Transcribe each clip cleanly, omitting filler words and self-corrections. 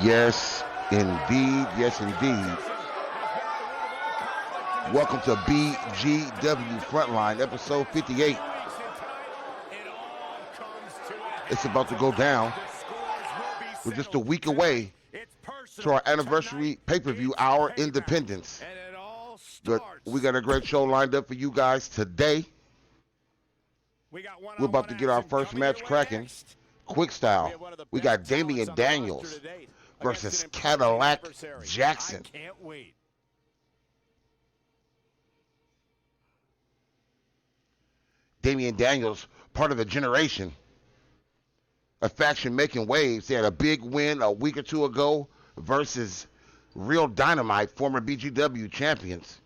Yes, indeed. Yes, indeed. Welcome to BGW Frontline, episode 58. It's about to go down. We're just a week away to our anniversary pay-per-view, Our Independence. But we got a great show lined up for you guys today. We're about to get our first match cracking. Quick style. We got Damian Daniels versus Cadillac Jackson. Damian Daniels, part of the generation. A faction making waves. They had a big win a week or two ago versus Real Dynamite, former BGW champions.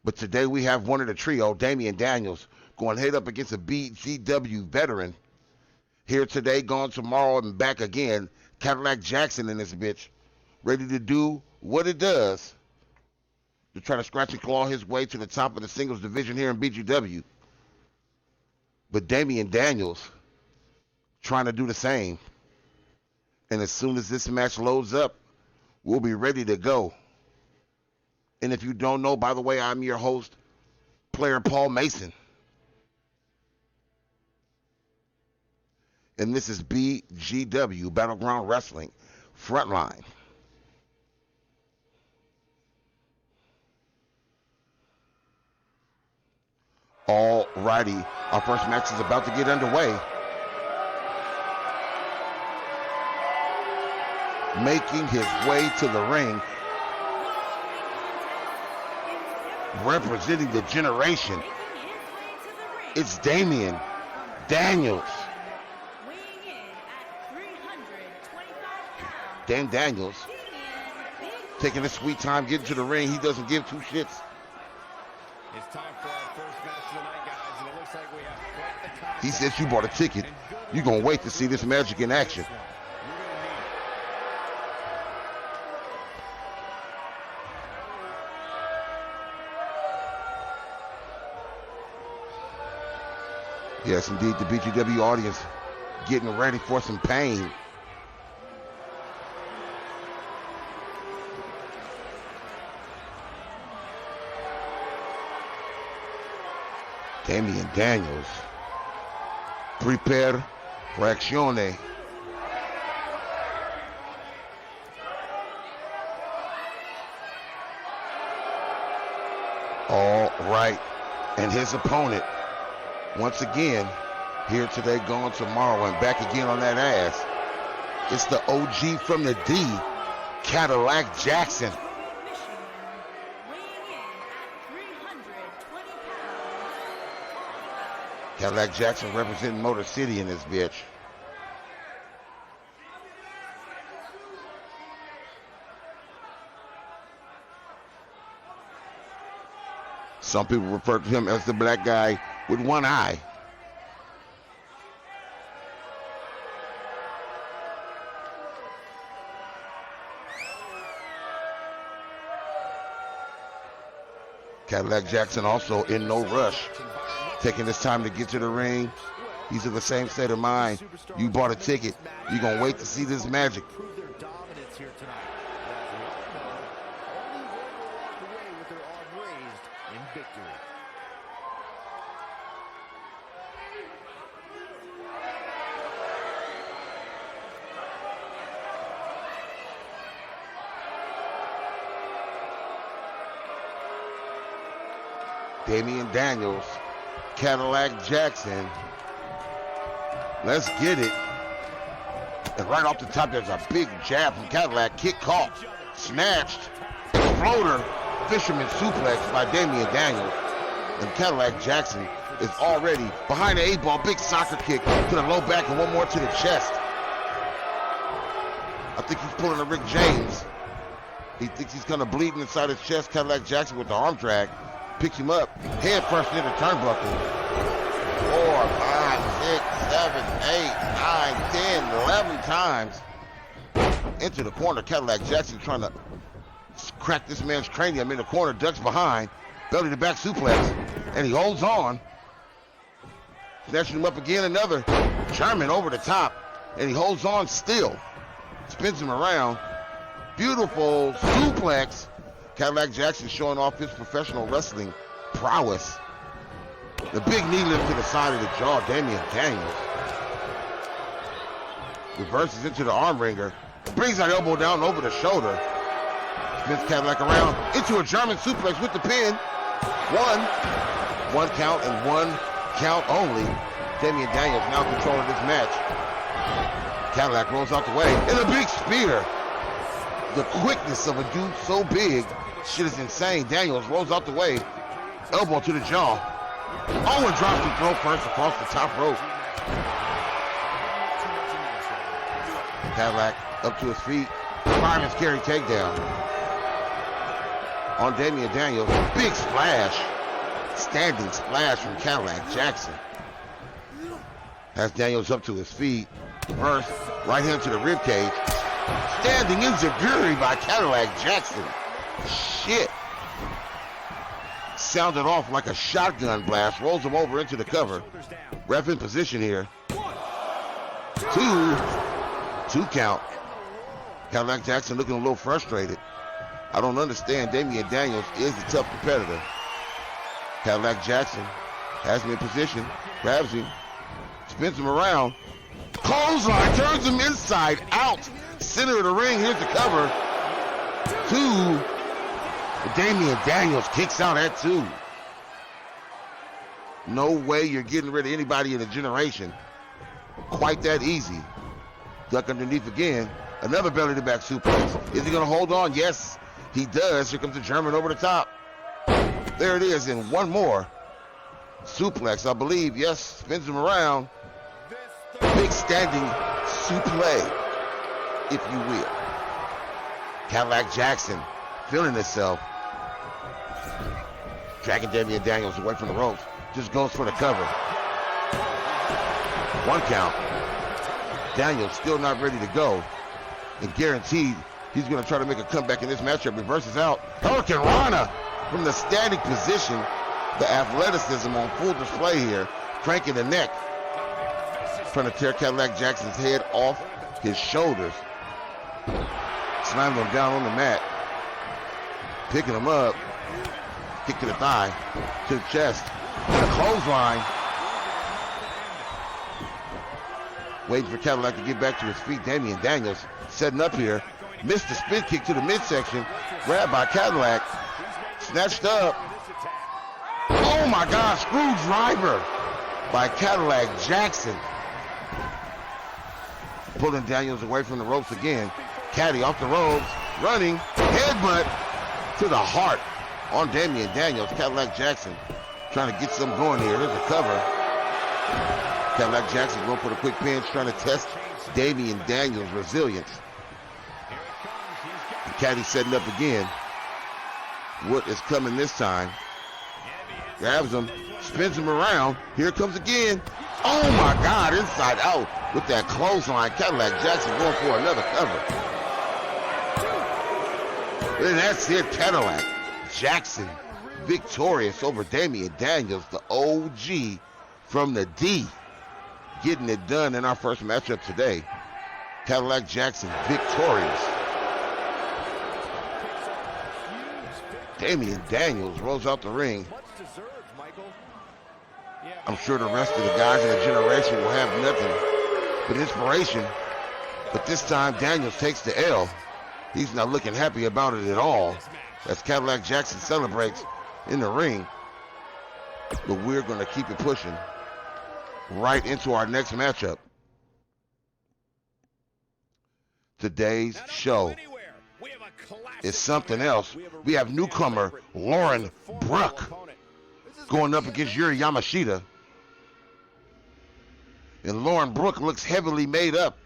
But today we have one of the trio, Damian Daniels, going head up against a BGW veteran. Here today, gone tomorrow, and back again. Cadillac Jackson in this bitch, ready to do what it does to try to scratch and claw his way to the top of the singles division here in BGW. But Damian Daniels trying to do the same. And as soon as this match loads up, we'll be ready to go. And if you don't know, by the way, I'm your host, player Paul Mason. And this is BGW, Battleground Wrestling, Frontline. Alrighty, our first match is about to get underway. Making his way to the ring, representing the generation, it's Damian Daniels. Dan Daniels taking his sweet time getting to the ring. He doesn't give two shits. It's time for our first match of the night, guys, and it looks like we have quite the contest. He says you bought a ticket. You're going to wait to see this magic in action. Yes, indeed, the BGW audience getting ready for some pain. Damian Daniels, prepare for accione. All right, and his opponent, once again, here today, gone tomorrow, and back again on that ass. It's the OG from the D, Cadillac Jackson. Cadillac Jackson representing Motor City in this bitch. Some people refer to him as the black guy with one eye. Cadillac Jackson also in no rush, taking his time to get to the ring. He's in the same state of mind. You bought a ticket. You're going to wait to see this magic. Damian Daniels, Cadillac Jackson. Let's get it. And right off the top, there's a big jab from Cadillac. Kick caught, snatched, floater, fisherman suplex by Damian Daniels. And Cadillac Jackson is already behind the 8-ball. Big soccer kick to the low back and one more to the chest. I think he's pulling a Rick James. He thinks he's kind of bleeding inside his chest. Cadillac Jackson with the arm drag. Picks him up, head first into the turnbuckle. 4, 5, 6, 7, 8, 9, 10, 11 times. Into the corner, Cadillac Jackson trying to crack this man's cranium in the corner, ducks behind, belly to back suplex, and he holds on. Snatching him up again, another German over the top, and he holds on still. Spins him around. Beautiful suplex. Cadillac Jackson showing off his professional wrestling prowess. The big knee lift to the side of the jaw, Damian Daniels. Reverses into the arm wringer. Brings that elbow down over the shoulder. Spins Cadillac around into a German suplex with the pin. One count and one count only. Damian Daniels now controlling this match. Cadillac rolls out the way. And a big spear. The quickness of a dude so big. Shit is insane. Daniels rolls out the way. Elbow to the jaw. Owen drops the throw first across the top rope. Cadillac up to his feet. Fireman's carry takedown. On Damian Daniels. Big splash. Standing splash from Cadillac Jackson. Has Daniels up to his feet. First, right hand to the ribcage. Standing enziguri by Cadillac Jackson. Shit. Sounded off like a shotgun blast. Rolls him over into the cover. Ref in position here. Two count. Cadillac Jackson looking a little frustrated. I don't understand. Damian Daniels is the tough competitor. Cadillac Jackson has him in position. Grabs him. Spins him around. Clothesline, turns him inside out. Center of the ring, here's the cover. Two. Damian Daniels kicks out at 2. No way you're getting rid of anybody in a generation. Quite that easy. Duck underneath again. Another belly to back suplex. Is he gonna hold on? Yes, he does. Here comes the German over the top. There it is, and one more. Suplex, I believe. Yes, spins him around. Big standing suplex, if you will. Cadillac Jackson feeling himself. Dragging Damian Daniels away from the ropes. Just goes for the cover. 1 count. Daniels still not ready to go. And guaranteed he's going to try to make a comeback in this matchup. Reverses out. Hurricane Rana from the standing position. The athleticism on full display here. Cranking the neck. Trying to tear Cadillac Jackson's head off his shoulders. Slamming him down on the mat. Picking him up. Kick to the thigh. To the chest. And a clothesline. Waiting for Cadillac to get back to his feet. Damian Daniels setting up here. Missed the spin kick to the midsection. Grabbed by Cadillac. Snatched up. Oh my God, screwdriver by Cadillac Jackson. Pulling Daniels away from the ropes again. Caddy off the ropes. Running. Headbutt to the heart on Damian Daniels. Cadillac Jackson trying to get some going here. There's a cover. Cadillac Jackson going for the quick pinch, trying to test Damian Daniels' resilience. The Caddy setting up again. What is coming this time? Grabs him, spins him around. Here it comes again. Oh my God, inside out with that clothesline. Cadillac Jackson going for another cover. And that's it, Cadillac Jackson victorious over Damian Daniels, the OG from the D. Getting it done in our first matchup today. Cadillac Jackson victorious. Damian Daniels rolls out the ring. I'm sure the rest of the guys in the generation will have nothing but inspiration. But this time, Daniels takes the L. He's not looking happy about it at all as Cadillac Jackson celebrates in the ring. But we're going to keep it pushing right into our next matchup. Today's show is something else. We have newcomer Lauren Brooke going up against Yuri Yamashita. And Lauren Brooke looks heavily made up.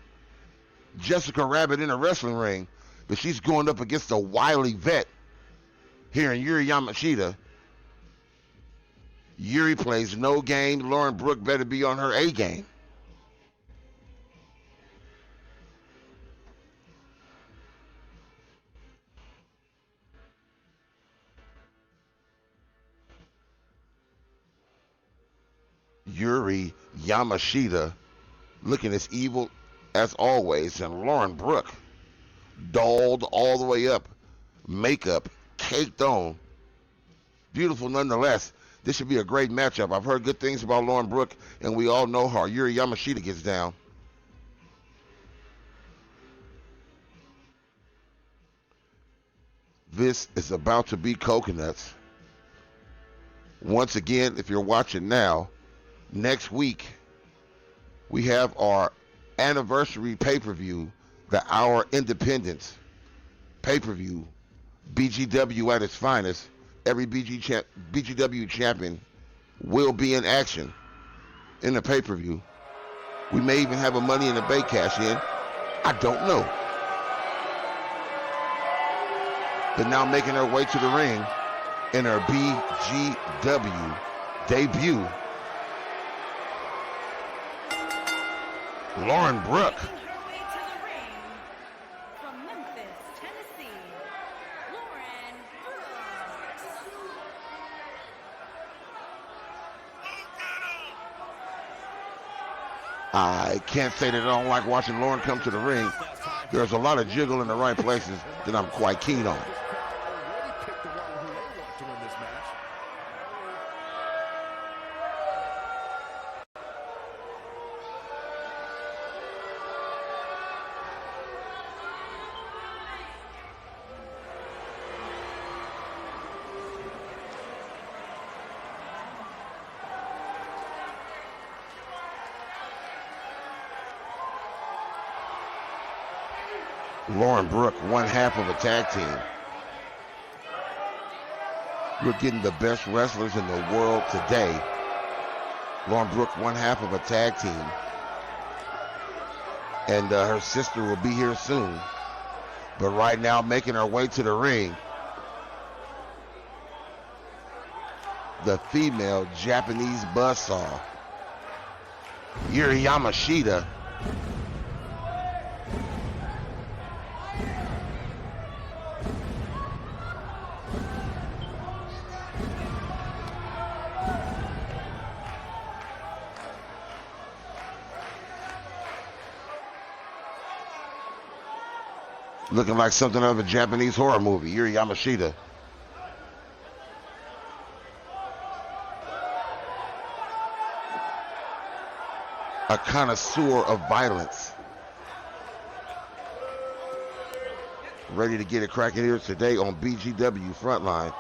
Jessica Rabbit in a wrestling ring. But she's going up against a wily vet here in Yuri Yamashita. Yuri plays no game. Lauren Brooke better be on her A game. Yuri Yamashita looking as evil as always. And Lauren Brooke, dolled all the way up, makeup caked on, beautiful nonetheless. This should be a great matchup. I've heard good things about Lauren Brooke, and we all know how Yuri Yamashita gets down. This is about to be coconuts. Once again, if you're watching now, next week we have our anniversary pay-per-view, the Our Independence pay-per-view, BGW at its finest. Every BGW champion will be in action in the pay-per-view. We may even have a Money in the Bank cash in. I don't know. But now making her way to the ring in her BGW debut, Lauren Brooke. I can't say that I don't like watching Lauren come to the ring. There's a lot of jiggle in the right places that I'm quite keen on. Lauren Brooke, one half of a tag team. We're getting the best wrestlers in the world today. Lauren Brooke, one half of a tag team. And her sister will be here soon. But right now, making her way to the ring, the female Japanese buzzsaw, Yuri Yamashita. Looking like something out of a Japanese horror movie, Yuri Yamashita. A connoisseur of violence. Ready to get it cracking here today on BGW Frontline.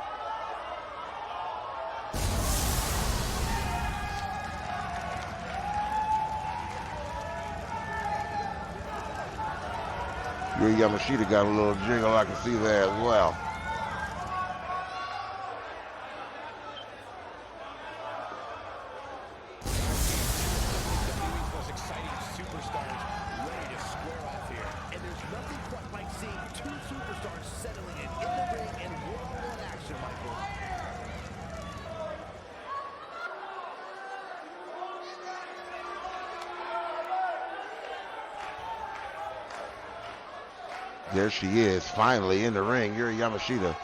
Yuri Yamashita got a little jiggle, I can see that as well. Most exciting superstars ready to square off here. And there's nothing quite like seeing two superstars settling in the ring and one-on-one action, Michael. There she is, finally in the ring. Yuri Yamashita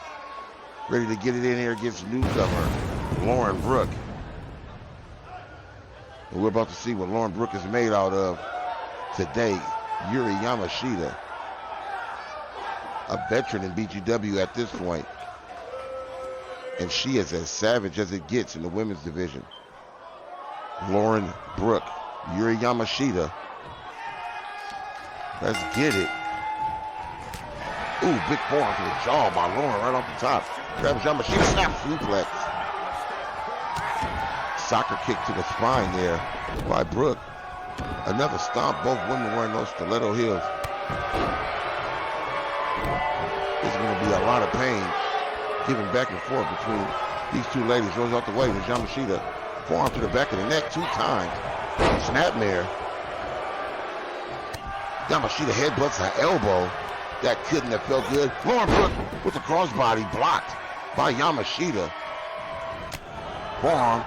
ready to get it in here against newcomer Lauren Brooke. And we're about to see what Lauren Brooke is made out of today. Yuri Yamashita, a veteran in BGW at this point. And she is as savage as it gets in the women's division. Lauren Brooke, Yuri Yamashita. Let's get it. Ooh, big forearm to the jaw by Lauren right off the top. Grabs Yamashita, snap suplex. Soccer kick to the spine there by Brooke. Another stomp, both women wearing those stiletto heels. There's going to be a lot of pain giving back and forth between these two ladies. Rolls out the way with Yamashita. Forearm to the back of the neck 2 times. Snapmare. Yamashita headbutts her elbow. That couldn't have felt good. Lauren Brooke with the crossbody blocked by Yamashita. Forearm.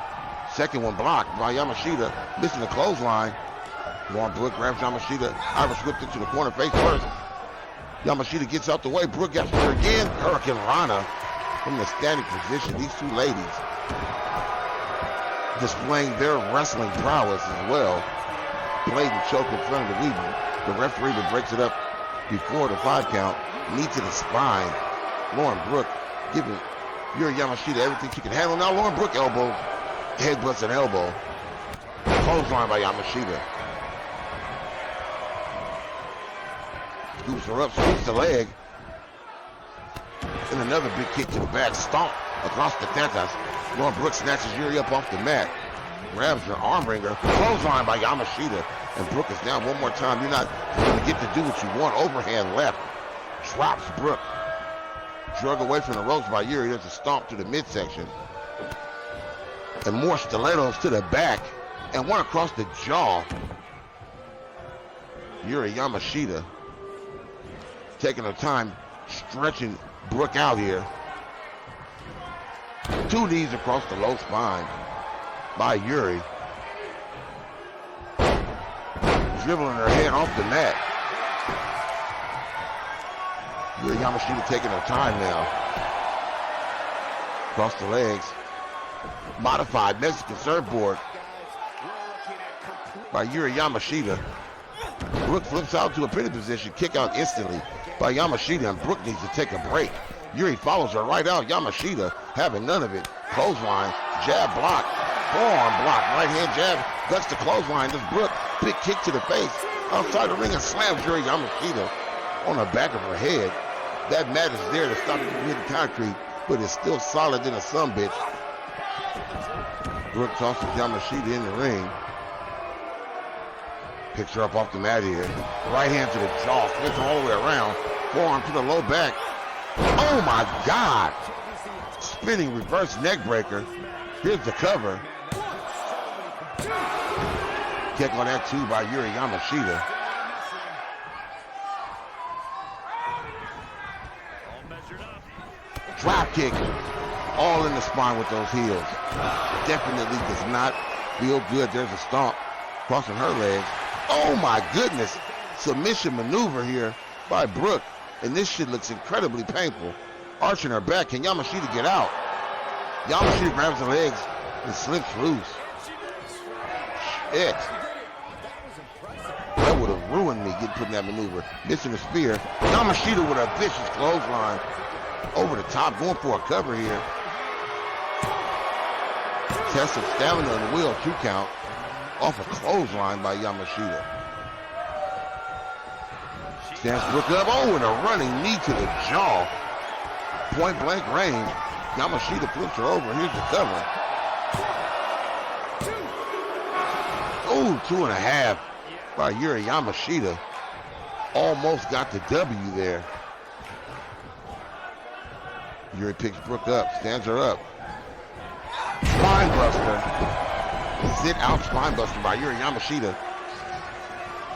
Second one blocked by Yamashita. Missing the clothesline. Lauren Brooke grabs Yamashita. Irish whipped into the corner face first. Yamashita gets out the way. Brooke gets her again. Hurricane Rana from the standing position. These two ladies displaying their wrestling prowess as well. blatant choke in front of the lead. The referee breaks it up before the 5 count. Knee to the spine. Lauren Brooke giving Yuri Yamashita everything she can handle. Now Lauren Brooke elbow, headbutts an elbow. Clothesline by Yamashita. Scoops her up, sweeps the leg. And another big kick to the back. Stomp across the tetas. Lauren Brooke snatches Yuri up off the mat. Grabs her arm wringer. Clothesline by Yamashita. And Brooke is down one more time. You're not going to get to do what you want. Overhand left. Drops Brooke. Drug away from the ropes by Yuri. There's a stomp to the midsection. And more stilettos to the back. And one across the jaw. Yuri Yamashita taking her time, stretching Brooke out here. 2 knees across the low spine by Yuri. Dribbling her head off the mat. Yuri Yamashita taking her time now. Across the legs. Modified Mexican surfboard by Yuri Yamashita. Brooke flips out to a pinning position. Kick out instantly by Yamashita, and Brooke needs to take a break. Yuri follows her right out. Yamashita having none of it. Clothesline, jab block, forearm block, right hand jab, ducks the clothesline. Does Brooke, big kick to the face. Outside the ring and slams Yuri Yamashita on the back of her head. That mat is there to stop it from hitting concrete, but it's still solid than a sumbitch. Brooke tosses Yamashita in the ring. Picks her up off the mat here. Right hand to the jaw, flips all the way around. Forearm to the low back. Oh my God! Spinning reverse neck breaker. Here's the cover. Kick on that too by Yuri Yamashita. Drop kick. All in the spine with those heels. Definitely does not feel good. There's a stomp crossing her legs. Oh my goodness. Submission maneuver here by Brooke. And this shit looks incredibly painful. Arching her back. Can Yamashita get out? Yamashita grabs her legs and slips loose. Shit. That would have ruined me getting put in that maneuver. Missing the spear. Yamashita with a vicious clothesline. Over the top, going for a cover here. Test of stamina and will, 2 count. Off a clothesline by Yamashita. Stands Brooke up. Oh, and a running knee to the jaw. Point blank range. Yamashita flips her over. Here's the cover. Oh, 2.5 by Yuri Yamashita. Almost got the W there. Yuri picks Brooke up, stands her up. Spine buster. Sit out spine buster by Yuri Yamashita.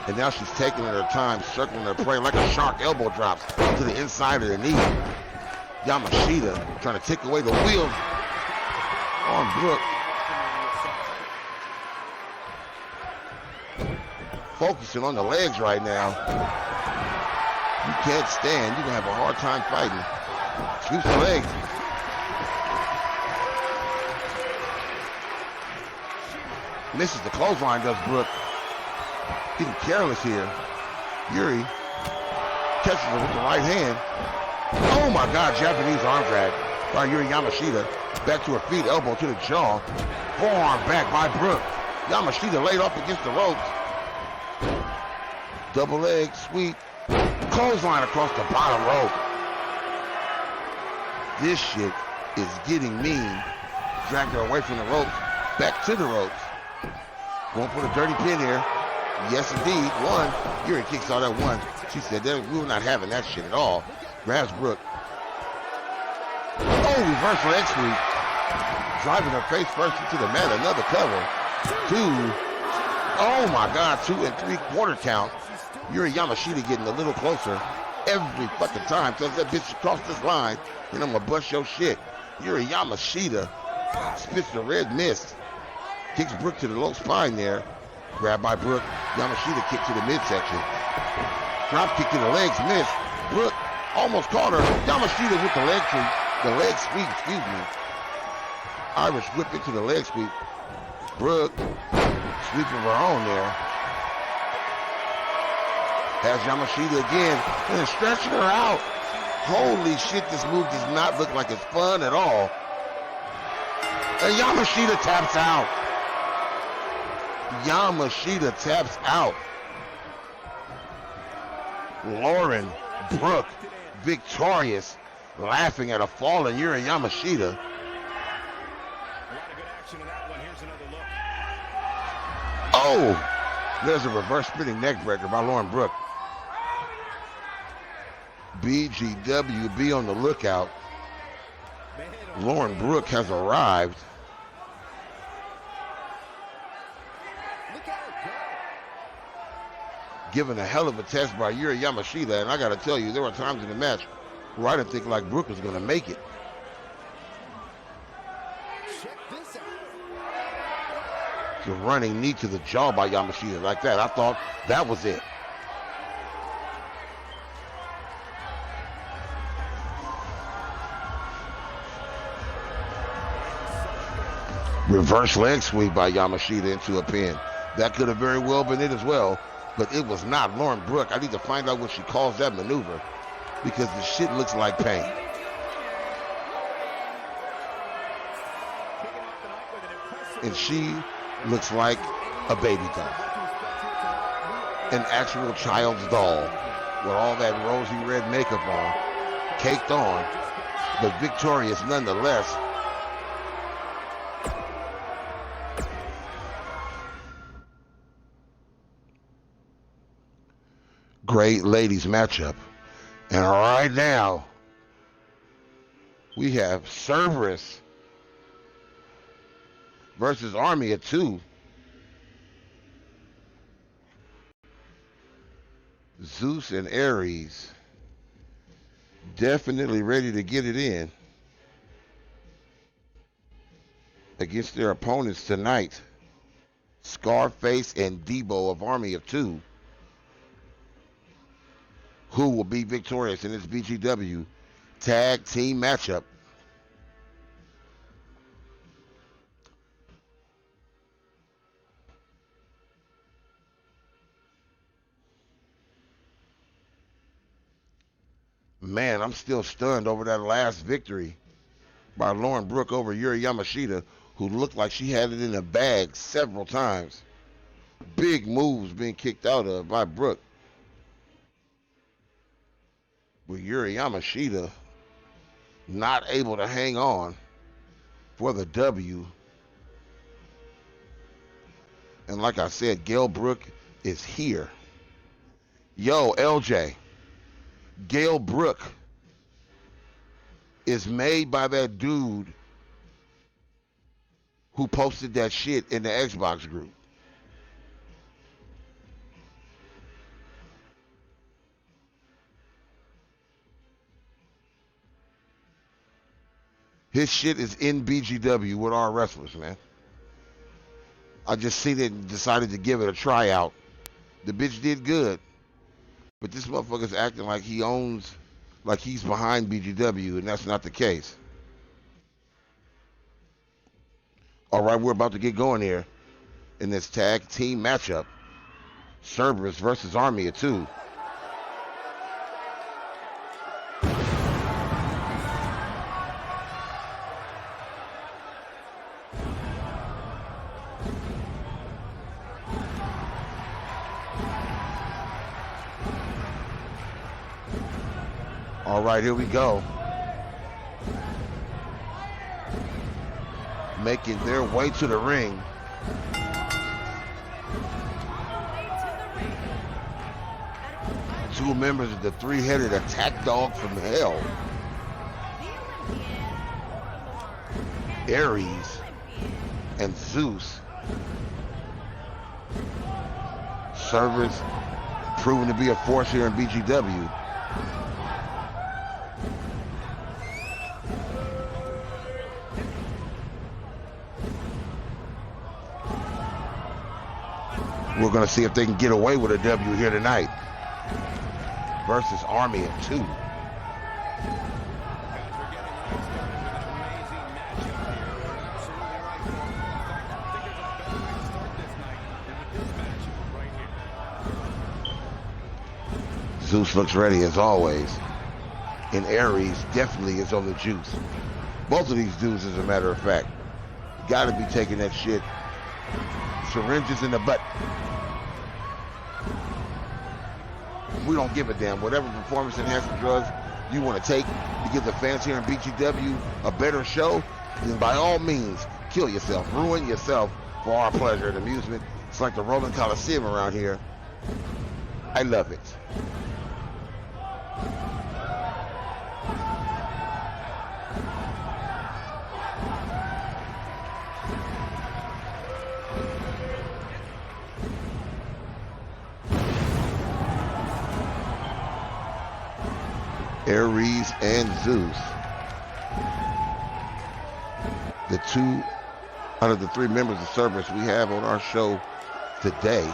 And now she's taking her time, circling her prey like a shark. Elbow drops to the inside of the knee. Yamashita trying to take away the wheels on Brooke. Focusing on the legs right now. You can't stand. You're going to have a hard time fighting. Sweeps the legs. Misses the clothesline, does Brooke. Getting careless here. Yuri catches her with the right hand. Oh my God, Japanese arm drag by Yuri Yamashita. Back to her feet, elbow to the jaw. Forearm back by Brooke. Yamashita laid off against the ropes. Double leg sweep. Clothesline across the bottom rope. This shit is getting mean. Dragged her away from the ropes. Back to the ropes. Going for the dirty pin here. Yes, indeed. One. Yuri kicks out that one. She said that we were not having that shit at all. Grabs Brooke. Oh, reverse leg sweep. Driving her face first into the mat. Another cover. 2. Oh my God. 2 3/4 count. Yuri Yamashita getting a little closer every fucking time. Tells that bitch to cross this line and I'm gonna bust your shit. Yuri Yamashita spits the red mist. Kicks Brooke to the low spine there. Grabbed by Brooke. Yamashita kick to the midsection. Drop kick to the legs, miss. Brooke almost caught her. Yamashita with the leg sweep. The leg sweep, excuse me. Irish whip into the leg sweep. Brooke sweep of her own there. Has Yamashita again and stretching her out. Holy shit, this move does not look like it's fun at all. And Yamashita taps out. Yamashita taps out. Lauren Brooke victorious, laughing at a fallen Yuri Yamashita. A lot of good action in that one. Here's another look. Oh, there's a reverse spinning neck breaker by Lauren Brooke. BGW, be on the lookout. Lauren Brooke has arrived. Given a hell of a test by Yuri Yamashita, and I got to tell you, there were times in the match where I didn't think like Brooke was going to make it. Check this out. The running knee to the jaw by Yamashita like that. I thought that was it. Reverse leg sweep by Yamashita into a pin. That could have very well been it as well, but it was not. Lauren Brooke, I need to find out what she calls that maneuver because the shit looks like pain. And she looks like a baby doll. An actual child's doll with all that rosy red makeup on, caked on, but victorious nonetheless. Great ladies matchup. And right now, we have Cerberus versus Army of Two. Zeus and Ares definitely ready to get it in against their opponents tonight. Scarface and Debo of Army of Two. Who will be victorious in this BGW tag team matchup? Man, I'm still stunned over that last victory by Lauren Brooke over Yuri Yamashita, who looked like she had it in the bag several times. Big moves being kicked out of by Brooke. With Yuri Yamashita not able to hang on for the W. And like I said, Gail Brooke is here. Yo, LJ, Gail Brooke is made by that dude who posted that shit in the Xbox group. His shit is in BGW with our wrestlers, man. I just seen it and decided to give it a tryout. The bitch did good. But this motherfucker's acting like he owns, like he's behind BGW, and that's not the case. All right, we're about to get going here in this tag team matchup. Cerberus versus Army of Two. All right, here we go. Making their way to the ring. Two members of the three-headed attack dog from hell. Ares and Zeus. Cerberus proven to be a force here in BGW. We're going to see if they can get away with a W here tonight versus Army of Two. Zeus looks ready as always. And Aries definitely is on the juice. Both of these dudes, as a matter of fact, gotta be taking that shit. Syringes in the butt. We don't give a damn. Whatever performance enhancing drugs you want to take to give the fans here in BGW a better show, then by all means, kill yourself. Ruin yourself for our pleasure and amusement. It's like the Roman Coliseum around here. I love it. Aries and Zeus. The two out of the three members of Cerberus we have on our show today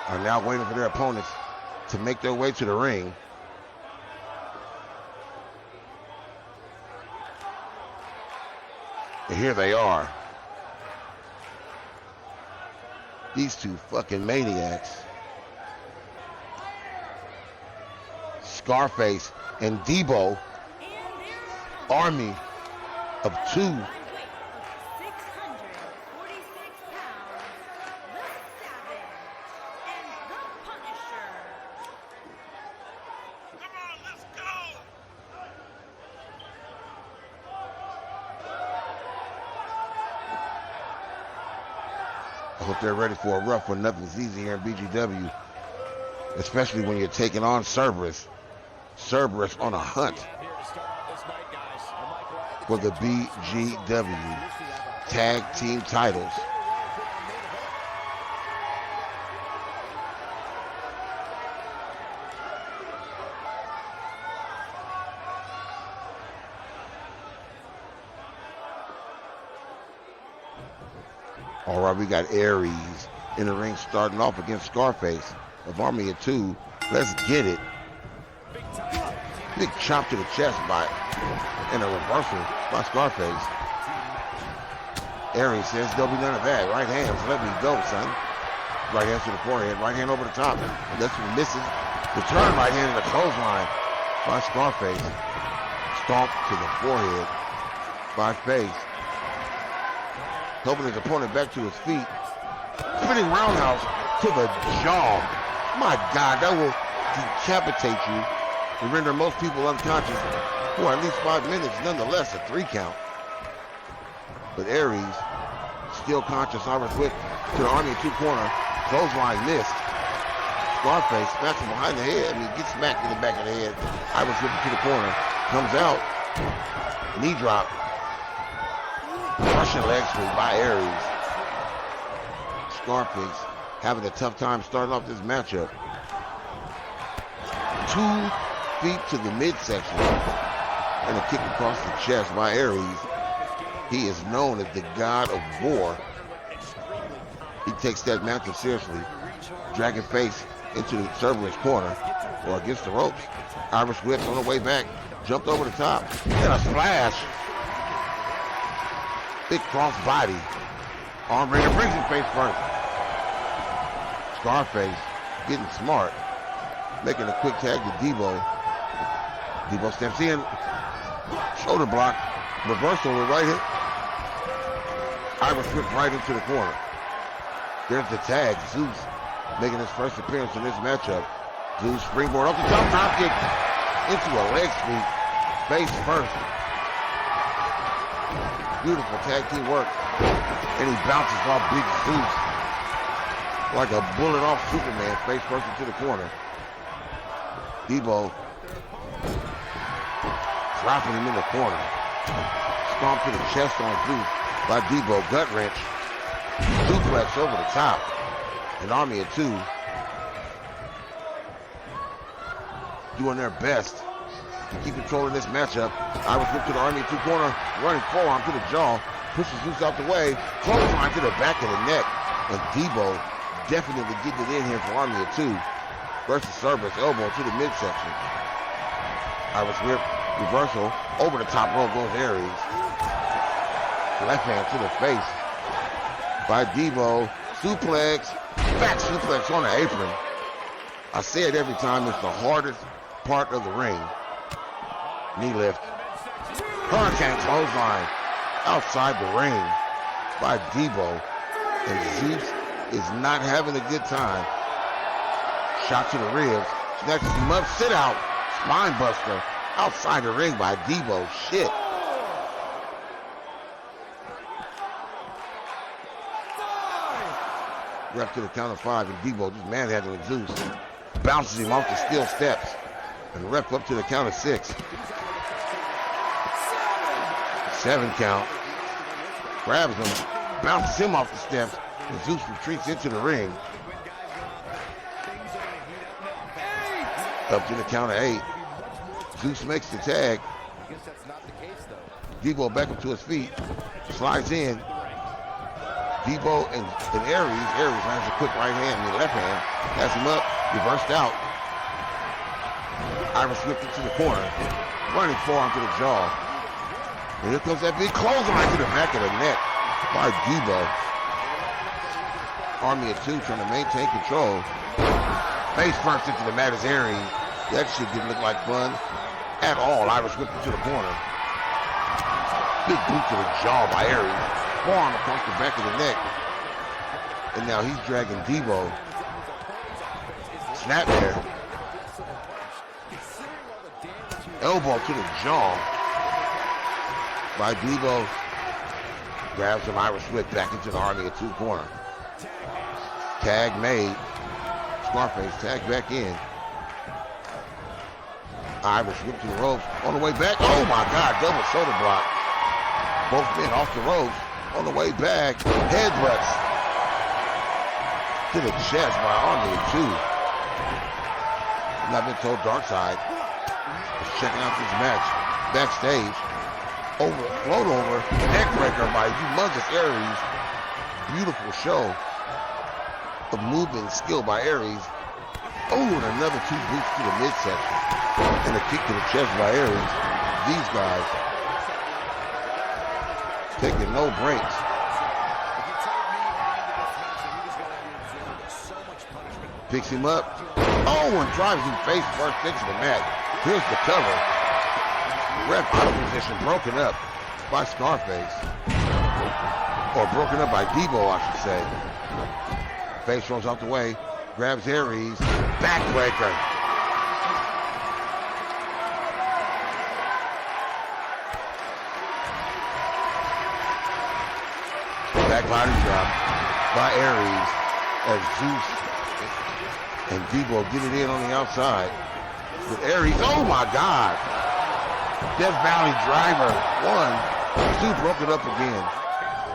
are now waiting for their opponents to make their way to the ring. And here they are. These two fucking maniacs. Scarface and Debo, army of two. I hope they're ready for a rough one. Nothing's easy here in BGW, especially when you're taking on Cerberus. Cerberus on a hunt for the BGW Tag Team titles. All right, we got Aries in the ring starting off against Scarface of Army of Two. Let's get it. Big chop to the chest and a reversal by Scarface. Aries says, there'll be none of that. Right hands, let me go, son. Right hand to the forehead, right hand over the top. This one misses. The turn right hand in the clothesline by Scarface. Stomp to the forehead by Face. Helping his opponent back to his feet. Spinning roundhouse to the jaw. My God, that will decapitate you. To render most people unconscious for at least 5 minutes, nonetheless a 3 count. But Aries, still conscious, Irish whip to the Army of Two corner, clothesline missed. Scarface smacks him behind the head, gets smacked in the back of the head. Irish whip to the corner, comes out, knee drop. Russian leg sweep by Aries. Scarface having a tough time starting off this matchup. 2 feet to the midsection and a kick across the chest by Aries. He is known as the God of War. He takes that mantle seriously. Dragging Face into the Cerberus corner or against the ropes. Irish whip on the way back. Jumped over the top. And a splash. Big cross body. Arm breaker brings him face first. Scarface getting smart. Making a quick tag to Debo. Debo steps in. Shoulder block. Reversal with right hit. Irish whip right into the corner. There's the tag. Zeus making his first appearance in this matchup. Zeus springboard up the top, drop kick into a leg sweep. Face first. Beautiful tag team work. And he bounces off Big Zeus like a bullet off Superman. Face first into the corner. Debo dropping him in the corner. Stomp to the chest on Zeus by Debo. Gut wrench. Suplex over the top. An Army of Two doing their best to keep controlling this matchup. Irish whip to the Army of Two corner. Running forearm to the jaw. Pushes Zeus out the way. Clothesline to the back of the neck. And Debo definitely getting it in here for Army of Two. Versus Cerberus, elbow to the midsection. Irish whip, reversal, over the top rope goes Aries. Left hand to the face by Debo. Suplex, back suplex on the apron. I say it every time, it's the hardest part of the ring. Knee lift. Hurricane clothesline outside the ring by Debo. And Zeus is not having a good time. Shot to the ribs. Snatches him up. Sit out. Spine buster outside the ring by Debo. Shit. Ref to the count of 5, and Debo just manhandling Zeus. Bounces him off the steel steps. And ref up to the count of 6. 7 count. Grabs him. Bounces him off the steps. And Zeus retreats into the ring. Up to the count of 8. Zeus makes the tag. Debo back up to his feet. Slides in. Debo and Aries. Aries lands a quick right hand and the left hand. Has him up. Reversed out. Irish whipped into the corner. Running forearm to the jaw. And here comes that big clothesline to the back of the neck by Debo. Army of 2 trying to maintain control. Face first into the mat is Aries. That shit didn't look like fun at all. Irish whipped into the corner. Big boot to the jaw by Aries. Forearm across the back of the neck. And now he's dragging Debo. Snap there. Elbow to the jaw by Debo. Grabs him, Irish whip back into the Army of 2 corner. Tag made. Scarface tag back in. Irish whip to the ropes. On the way back. Oh my God, double shoulder block. Both men off the ropes. On the way back. Headbutts to the chest by Army of 2. I've been told Darkside is checking out this match backstage. Float over, neck breaker by humongous Aries. Beautiful show of movement skill by Aries. Oh, and another 2 boots to the midsection. And a kick to the chest by Aries. These guys taking no breaks. Picks him up. Oh, and drives him face first into the mat. Here's the cover. Ref out of position, broken up by Scarface. Or broken up by Debo, I should say. Face rolls out the way, grabs Aries, backbreaker. Back body drop by Aries as Zeus and Debo get it in on the outside. With Aries, oh my God. Death Valley driver, 1, 2, broken up again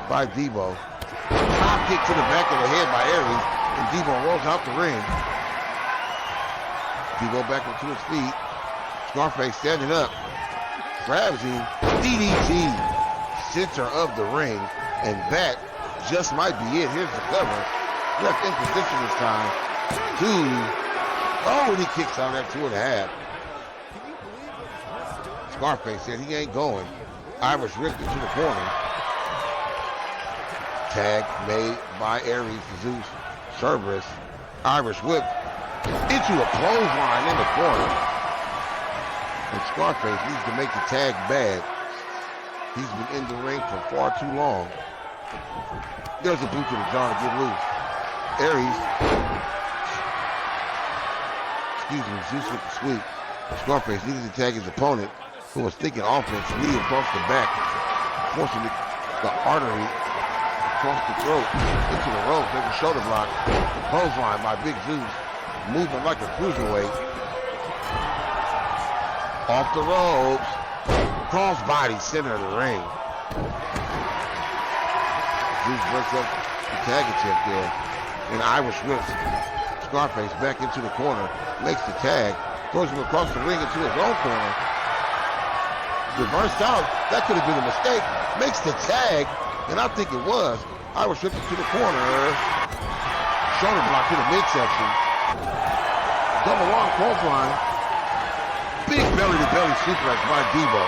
by Debo. Top kick to the back of the head by Aries, and Debo rolls out the ring. Debo back up to his feet. Scarface standing up, grabs him, DDT, center of the ring, and that just might be it. Here's the cover. Left in position this time. 2. Oh, and he kicks out at 2.5. Scarface said he ain't going. Irish ripped it to the corner. Tag made by Aries to Zeus. Cerberus. Irish whip into a clothesline in the corner. And Scarface needs to make the tag bad. He's been in the ring for far too long. There's a boot to the jaw to get loose. Aries. Excuse me, Zeus with the sweep. Scarface needed to tag his opponent, who was thinking offense, knee across the back, forcing the artery across the throat, into the ropes, there's a shoulder block, clothesline by Big Zeus, moving like a cruiserweight. Off the ropes, crossbody, center of the ring. Zeus breaks up the tag attempt there, and Irish whips Scarface back into the corner, makes the tag, throws him across the ring into his own corner. Reversed out. That could have been a mistake. Makes the tag, and I think it was. Irish whipped it to the corner. Shoulder block to the midsection. Double arm clothesline. Big belly-to-belly suplex by Debo.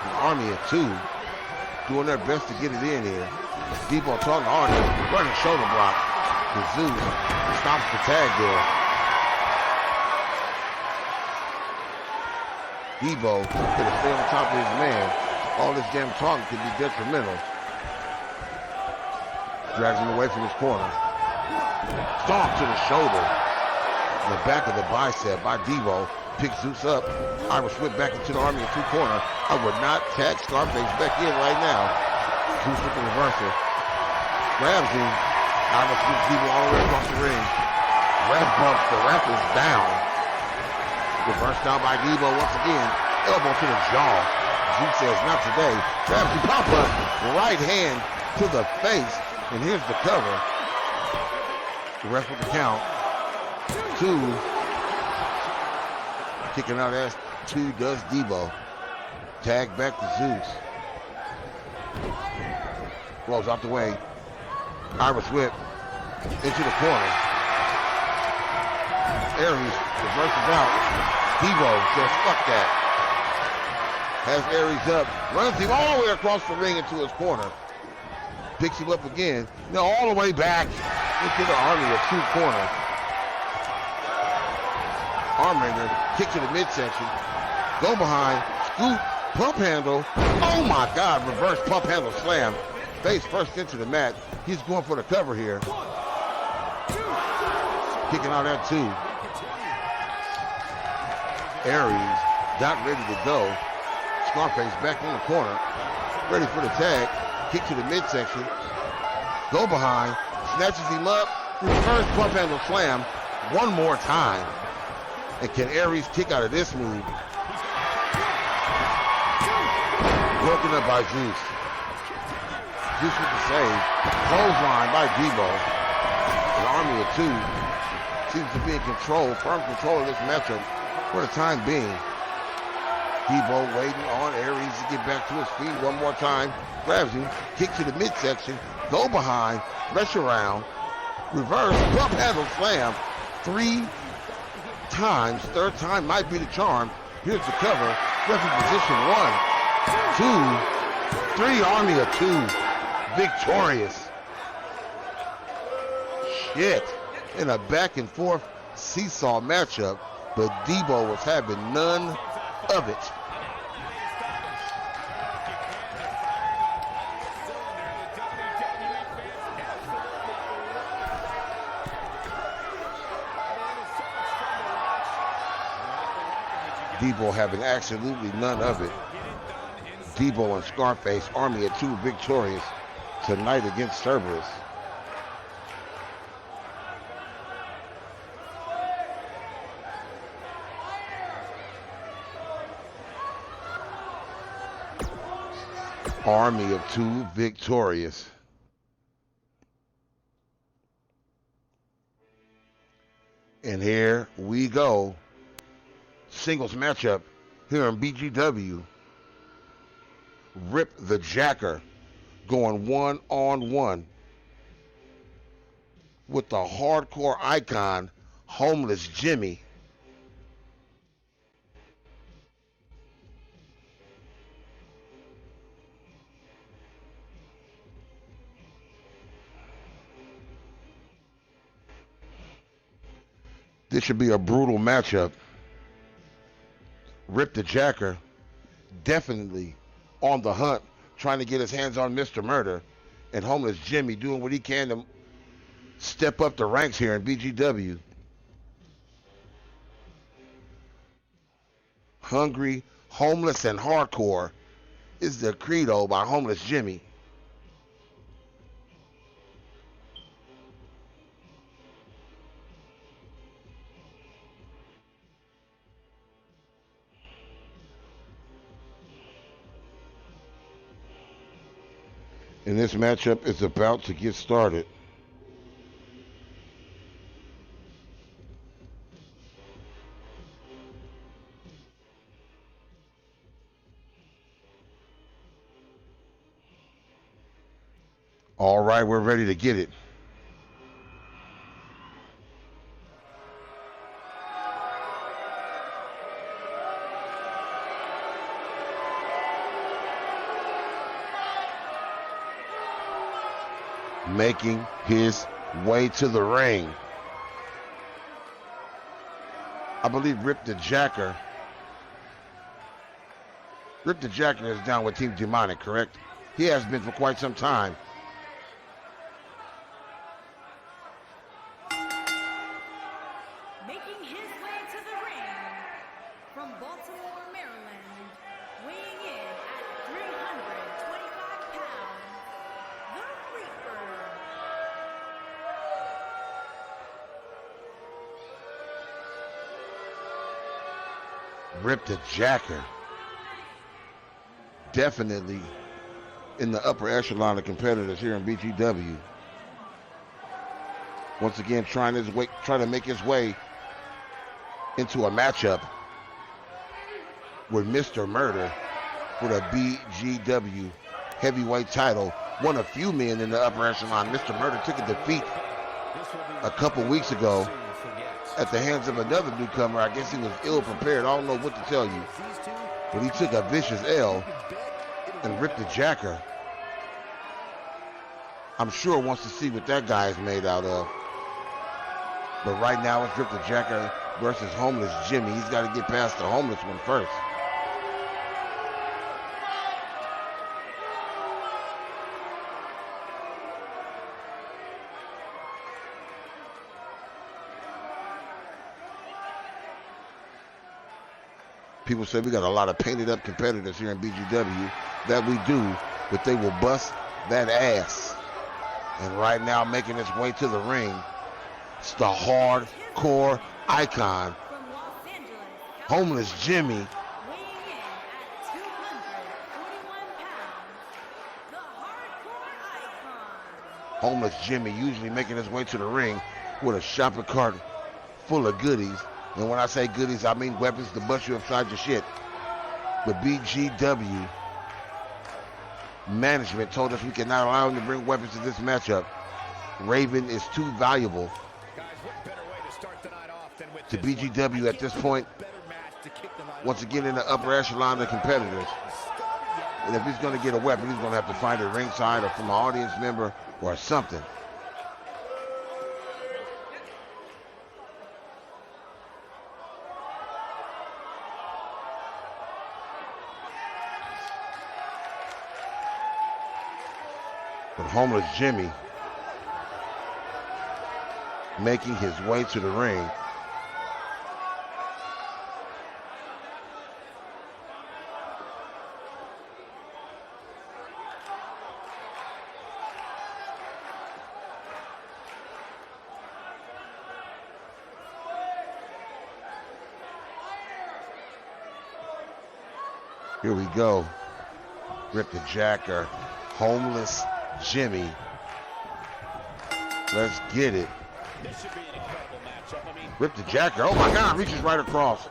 The Army of 2 doing their best to get it in here. Debo talking to Arnie. Running shoulder block. Jesus stops the tag there. Debo could have stayed on top of his man. All this damn talking could be detrimental. Drags him away from his corner. Stomp to the shoulder. The back of the bicep by Debo. Picks Zeus up. Irish whip back into the Army in two corner. I would not tag Scarface back in right now. Zeus with the reversal. Grabs him. Irish whips Debo all the way across the ring. Ref bumps. The ref is down. Reversed down by Debo once again. Elbow to the jaw. Zeus says, not today. Grabs the pop-up. Right hand to the face. And here's the cover. The ref with the count. 2. Kicking out ass. 2 does Debo. Tag back to Zeus. Rolls out the way. Irish whip. Into the corner. Aries reverses out. Debo says, fuck that. Has Aries up. Runs him all the way across the ring into his corner. Picks him up again. No, all the way back into the Army of 2 corner. Armringer, kick to the midsection. Go behind. Scoop. Pump handle. Oh my God. Reverse pump handle slam. Face first into the mat. He's going for the cover here. Kicking out at 2. Aries not ready to go. Scarface back in the corner. Ready for the tag. Kick to the midsection. Go behind. Snatches him up. Reverse pump handle slam. One more time. And can Aries kick out of this move? Broken up by Zeus. Zeus with the save. Clothesline by Debo. An Army of 2 seems to be in control, firm control of this matchup for the time being. Debo waiting on Aries to get back to his feet one more time. Grabs him, kick to the midsection, go behind, rush around, reverse, pump handle slam. 3 times, third time might be the charm. Here's the cover, referee position 1, 2, 3, Army of 2, victorious. Shit, in a back and forth seesaw matchup, but Debo was having none of it. Debo having absolutely none of it. Debo and Scarface, Army of 2 victorious tonight against Cerberus. Army of 2 victorious. And here we go. Singles matchup here in BGW. Rip the Jacker going 1-on-1 with the hardcore icon, Homeless Jimmy. This should be a brutal matchup. Rip the Jacker, definitely on the hunt, trying to get his hands on Mr. Murder, and Homeless Jimmy doing what he can to step up the ranks here in BGW. Hungry, homeless, and hardcore is the credo by Homeless Jimmy. And this matchup is about to get started. All right, we're ready to get it. Making his way to the ring. I believe Rip the Jacker. Rip the Jacker is down with Team Demonic, correct? He has been for quite some time. Making his way to the ring from Baltimore, Maryland, weighing in at 325 pounds, the Reaper. Rip the Jacker. Definitely in the upper echelon of competitors here in BGW. Once again, trying to make his way into a matchup with Mr. Murder for the BGW heavyweight title. One of few men in the upper echelon. Mr. Murder took a defeat a couple weeks ago at the hands of another newcomer. I guess he was ill prepared. I don't know what to tell you. But he took a vicious L and Rip the Jacker, I'm sure, wants to see what that guy is made out of. But right now it's Rip the Jacker versus Homeless Jimmy. He's got to get past the homeless one first. People say we got a lot of painted up competitors here in BGW. That we do, but they will bust that ass. And right now, making his way to the ring, it's the hardcore icon, Homeless Jimmy. Weighing in at 241 pounds, the hardcore icon. Homeless Jimmy usually making his way to the ring with a shopping cart full of goodies. And when I say goodies, I mean weapons to bust you upside your shit. The BGW management told us we cannot allow him to bring weapons to this matchup. Raven is too valuable to BGW at this point. Once again, in the upper echelon of competitors. And if he's going to get a weapon, he's going to have to find it ringside or from an audience member or something. But Homeless Jimmy making his way to the ring. Here we go. Rip the Jacker, Homeless Jimmy. Let's get it. This should be an incredible matchup. I mean, Rip the Jacker. Oh my God, reaches right across.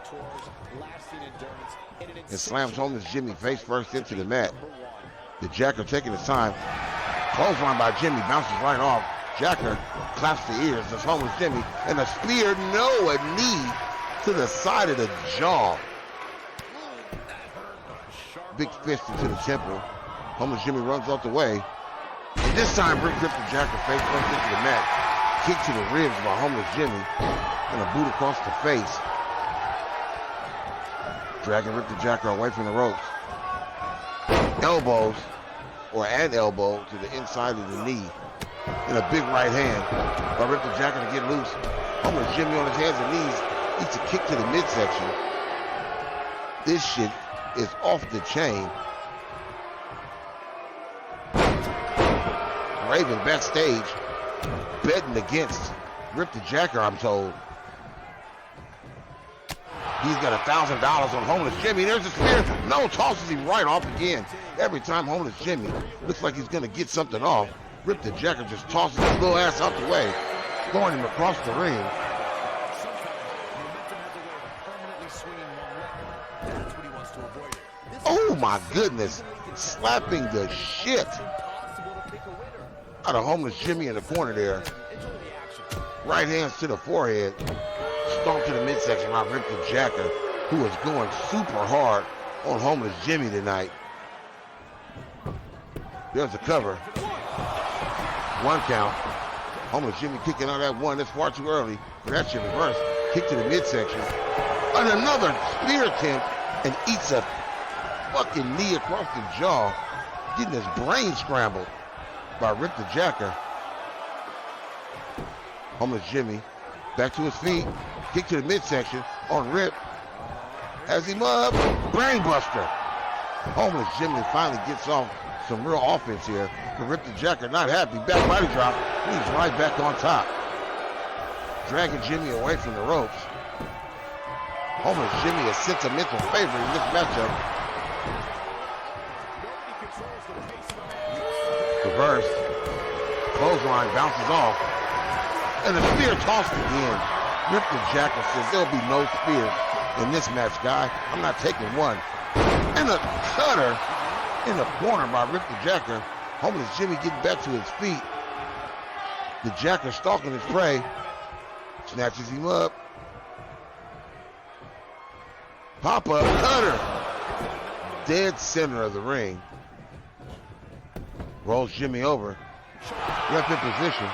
And slams Homeless Jimmy face first into the mat. The Jacker taking his time. Clothesline by Jimmy, bounces right off. Jacker claps the ears as Homeless Jimmy. And a spear, no, a knee to the side of the jaw. Big fist into the temple. Homeless Jimmy runs out the way. And this time, Rip the Jacker face first into the mat. Kick to the ribs by Homeless Jimmy. And a boot across the face. Dragging Rip the Jacker away from the ropes. Elbows, or an elbow to the inside of the knee. And a big right hand by Rip the Jacker to get loose. Homeless Jimmy on his hands and knees eats a kick to the midsection. This shit is off the chain. Raven backstage betting against Rip the Jacker, I'm told. He's got $1,000 on Homeless Jimmy. There's a spear. No, tosses him right off again. Every time Homeless Jimmy looks like he's going to get something off, Rip the Jacker just tosses his little ass out the way, throwing him across the ring. Oh my goodness. Slapping the shit out of Homeless Jimmy in the corner there. Right hands to the forehead. Stomp to the midsection by Rip the Jacker, who is going super hard on Homeless Jimmy tonight. There's a cover. One count. Homeless Jimmy kicking out that one. That's far too early for that shit reverse. Kick to the midsection. And another spear attempt and eats a fucking knee across the jaw. Getting his brain scrambled by Rip the Jacker. Homeless Jimmy back to his feet. Kick to the midsection on Rip. Has him up. Brainbuster. Homeless Jimmy finally gets off some real offense here. But Rip the Jacker not happy. Back body drop. He's right back on top. Dragging Jimmy away from the ropes. Homeless Jimmy a sentimental favorite in this matchup. Reverse. Clothesline bounces off. And a spear tossed again. Rip the Jacker says there'll be no spears in this match, guy. I'm not taking one. And a cutter in the corner by Rip the Jacker. Homeless Jimmy getting back to his feet. The Jacker stalking his prey. Snatches him up. Pop-up cutter. Dead center of the ring. Rolls Jimmy over. Rep in position.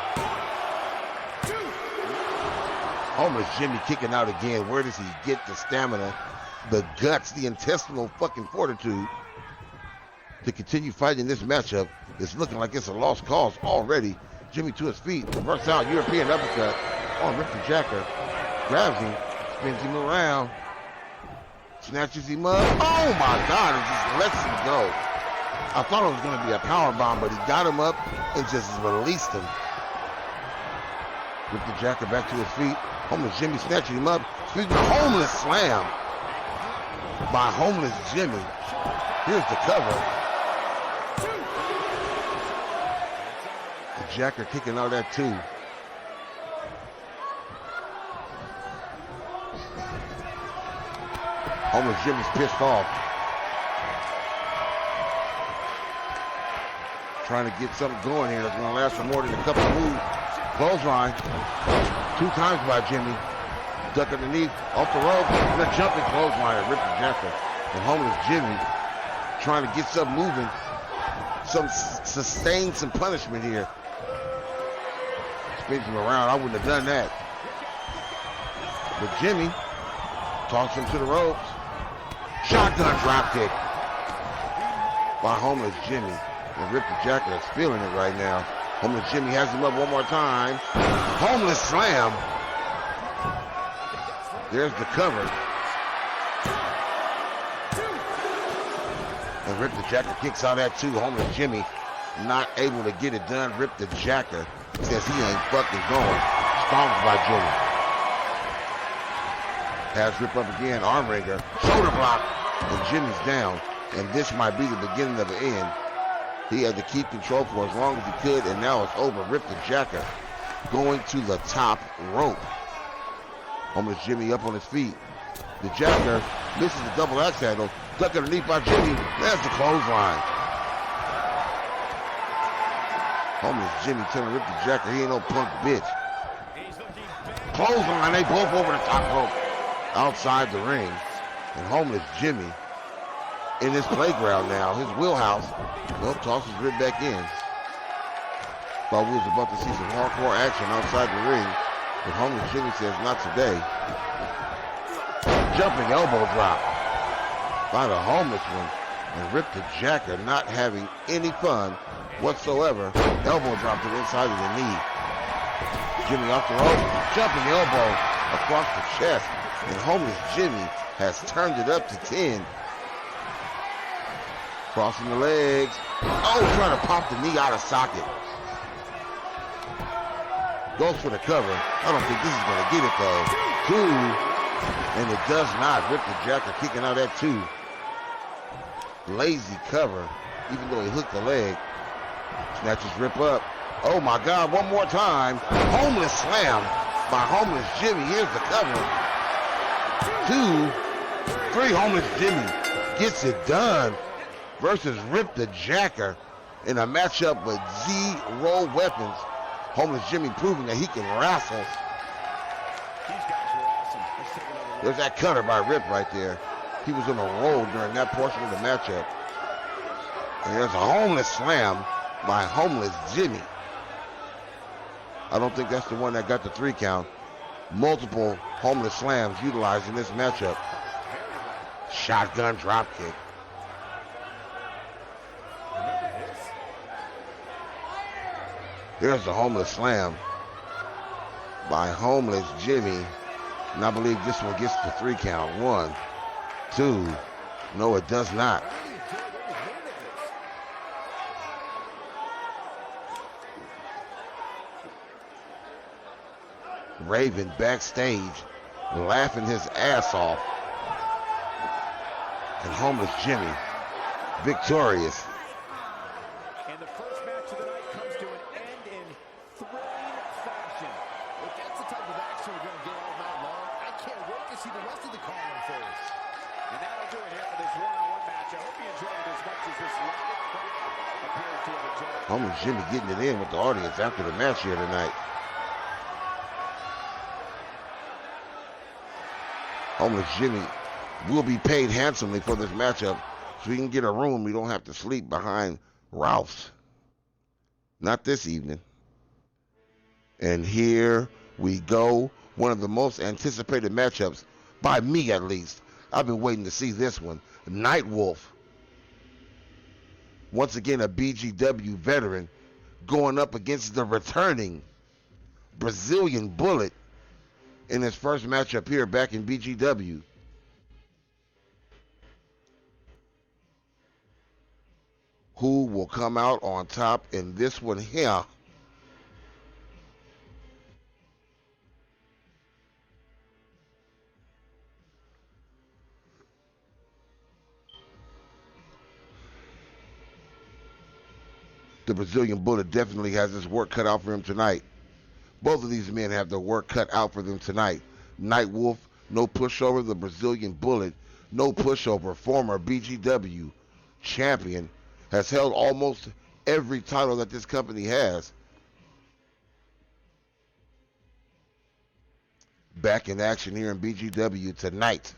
Homeless Jimmy kicking out again. Where does he get the stamina, the guts, the intestinal fucking fortitude to continue fighting this matchup? It's looking like it's a lost cause already. Jimmy to his feet. Reverse out European uppercut on Rip the Jacker. Grabs him. Spins him around. Snatches him up. Oh my God, and just lets him go. I thought it was going to be a power bomb, but he got him up and just released him. Rip the Jacker back to his feet. Homeless Jimmy snatching him up. Speaking of Homeless Slam by Homeless Jimmy. Here's the cover. The Jacker kicking out that too. Homeless Jimmy's pissed off. Trying to get something going here that's going to last for more than a couple of moves. Clothesline. 2 times by Jimmy. Duck underneath, off the rope, and a jumping clothesline at Rip the Jacker. And Homeless Jimmy trying to get something moving. Sustain some punishment here. Spins him around. I wouldn't have done that. But Jimmy tosses him to the ropes. Shotgun dropkick by Homeless Jimmy. And Rip the Jacker is feeling it right now. Homeless Jimmy has him up one more time. Homeless Slam. There's the cover. And Rip the Jacker kicks out at 2. Homeless Jimmy not able to get it done. Rip the Jacker says he ain't fucking going. Stomped by Jimmy. Has Rip up again. Arm wringer. Shoulder block. And Jimmy's down. And this might be the beginning of the end. He had to keep control for as long as he could, and now it's over. Rip the Jacker going to the top rope. Homeless Jimmy up on his feet. The Jacker misses the double axe handle. Duck underneath by Jimmy. There's the clothesline. Homeless Jimmy telling Rip the Jacker he ain't no punk bitch. Clothesline, they both over the top rope. Outside the ring. And Homeless Jimmy in his playground now, his wheelhouse. Well, tosses Rip back in. Thought we was about to see some hardcore action outside the ring, but Homeless Jimmy says not today. Jumping elbow drop by the Homeless one, and Rip the Jacker not having any fun whatsoever. Elbow drop to the inside of the knee. Jimmy off the rope, jumping elbow across the chest, and Homeless Jimmy has turned it up to 10. Crossing the legs. Oh, trying to pop the knee out of socket. Goes for the cover. I don't think this is going to get it, though. 2. And it does not. Rip the Jacker kicking out at 2. Lazy cover, even though he hooked the leg. Snatches Rip up. Oh, my God. One more time. Homeless Slam by Homeless Jimmy. Here's the cover. 2, 3. Homeless Jimmy gets it done. Versus Rip the Jacker in a matchup with 0 weapons. Homeless Jimmy proving that he can wrestle. There's that cutter by Rip right there. He was on a roll during that portion of the matchup. And there's a Homeless Slam by Homeless Jimmy. I don't think that's the one that got the 3 count. Multiple homeless slams utilized in this matchup. Shotgun drop kick. Remember this? There's the homeless slam by homeless Jimmy. And I believe this one gets the 3 count. 1, 2. No, it does not. I really enjoyed every minute of this. Raven backstage laughing his ass off. And homeless Jimmy victorious. And the first match of the night comes to an end in thrilling fashion. If that's the type of action we're going to get all night long, I can't wait to see the rest of the card unfold. And that'll do it here for this one-on-one match. I hope you enjoyed it as much as this live crowd appears to have enjoyed. Homeless Jimmy getting it in with the audience after the match here tonight. Homeless Jimmy will be paid handsomely for this matchup so we can get a room. We don't have to sleep behind Ralph's. Not this evening. And here we go. One of the most anticipated matchups, by me at least. I've been waiting to see this one. Nightwolf. Once again, a BGW veteran going up against the returning Brazilian Bullet in his first matchup here back in BGW. Who will come out on top in this one here? The Brazilian Bullet definitely has his work cut out for him tonight. Both of these men have their work cut out for them tonight. Nightwolf, no pushover. The Brazilian Bullet, no pushover. Former BGW champion, has held almost every title that this company has. Back in action here in BGW tonight.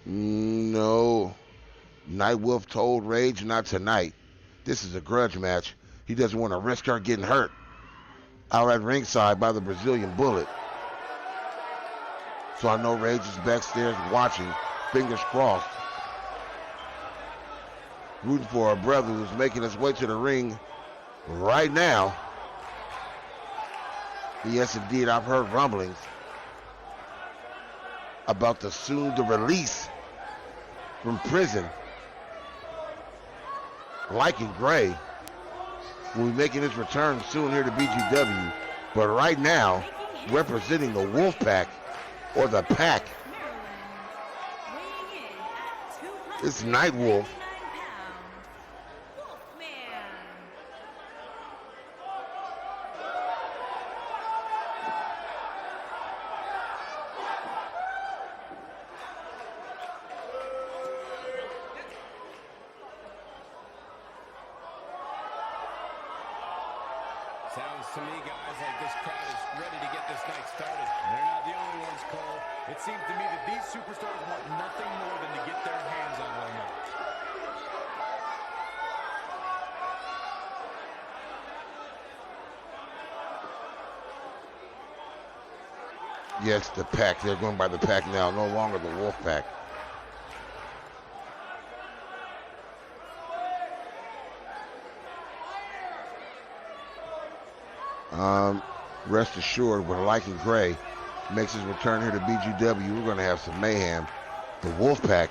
No. Nightwolf told Rage not tonight. This is a grudge match. He doesn't want to risk her getting hurt out at ringside by the Brazilian Bullet. So I know Rage is backstairs watching, fingers crossed, rooting for a brother who's making his way to the ring right now. Yes, indeed, I've heard rumblings about the soon-to-release from prison Lycan Gray will be making his return soon here to BGW. But right now, representing the Wolfpack, or the Pack, it's Nightwolf. Sounds to me, guys, like this crowd is ready to get this night started. They're not the only ones, Cole. It seems to me that these superstars want nothing more than to get their hands on one another. Yes, the Pack. They're going by the Pack now, no longer the Wolfpack. Rest assured, when Lycan Gray makes his return here to BGW, we're going to have some mayhem. The Wolfpack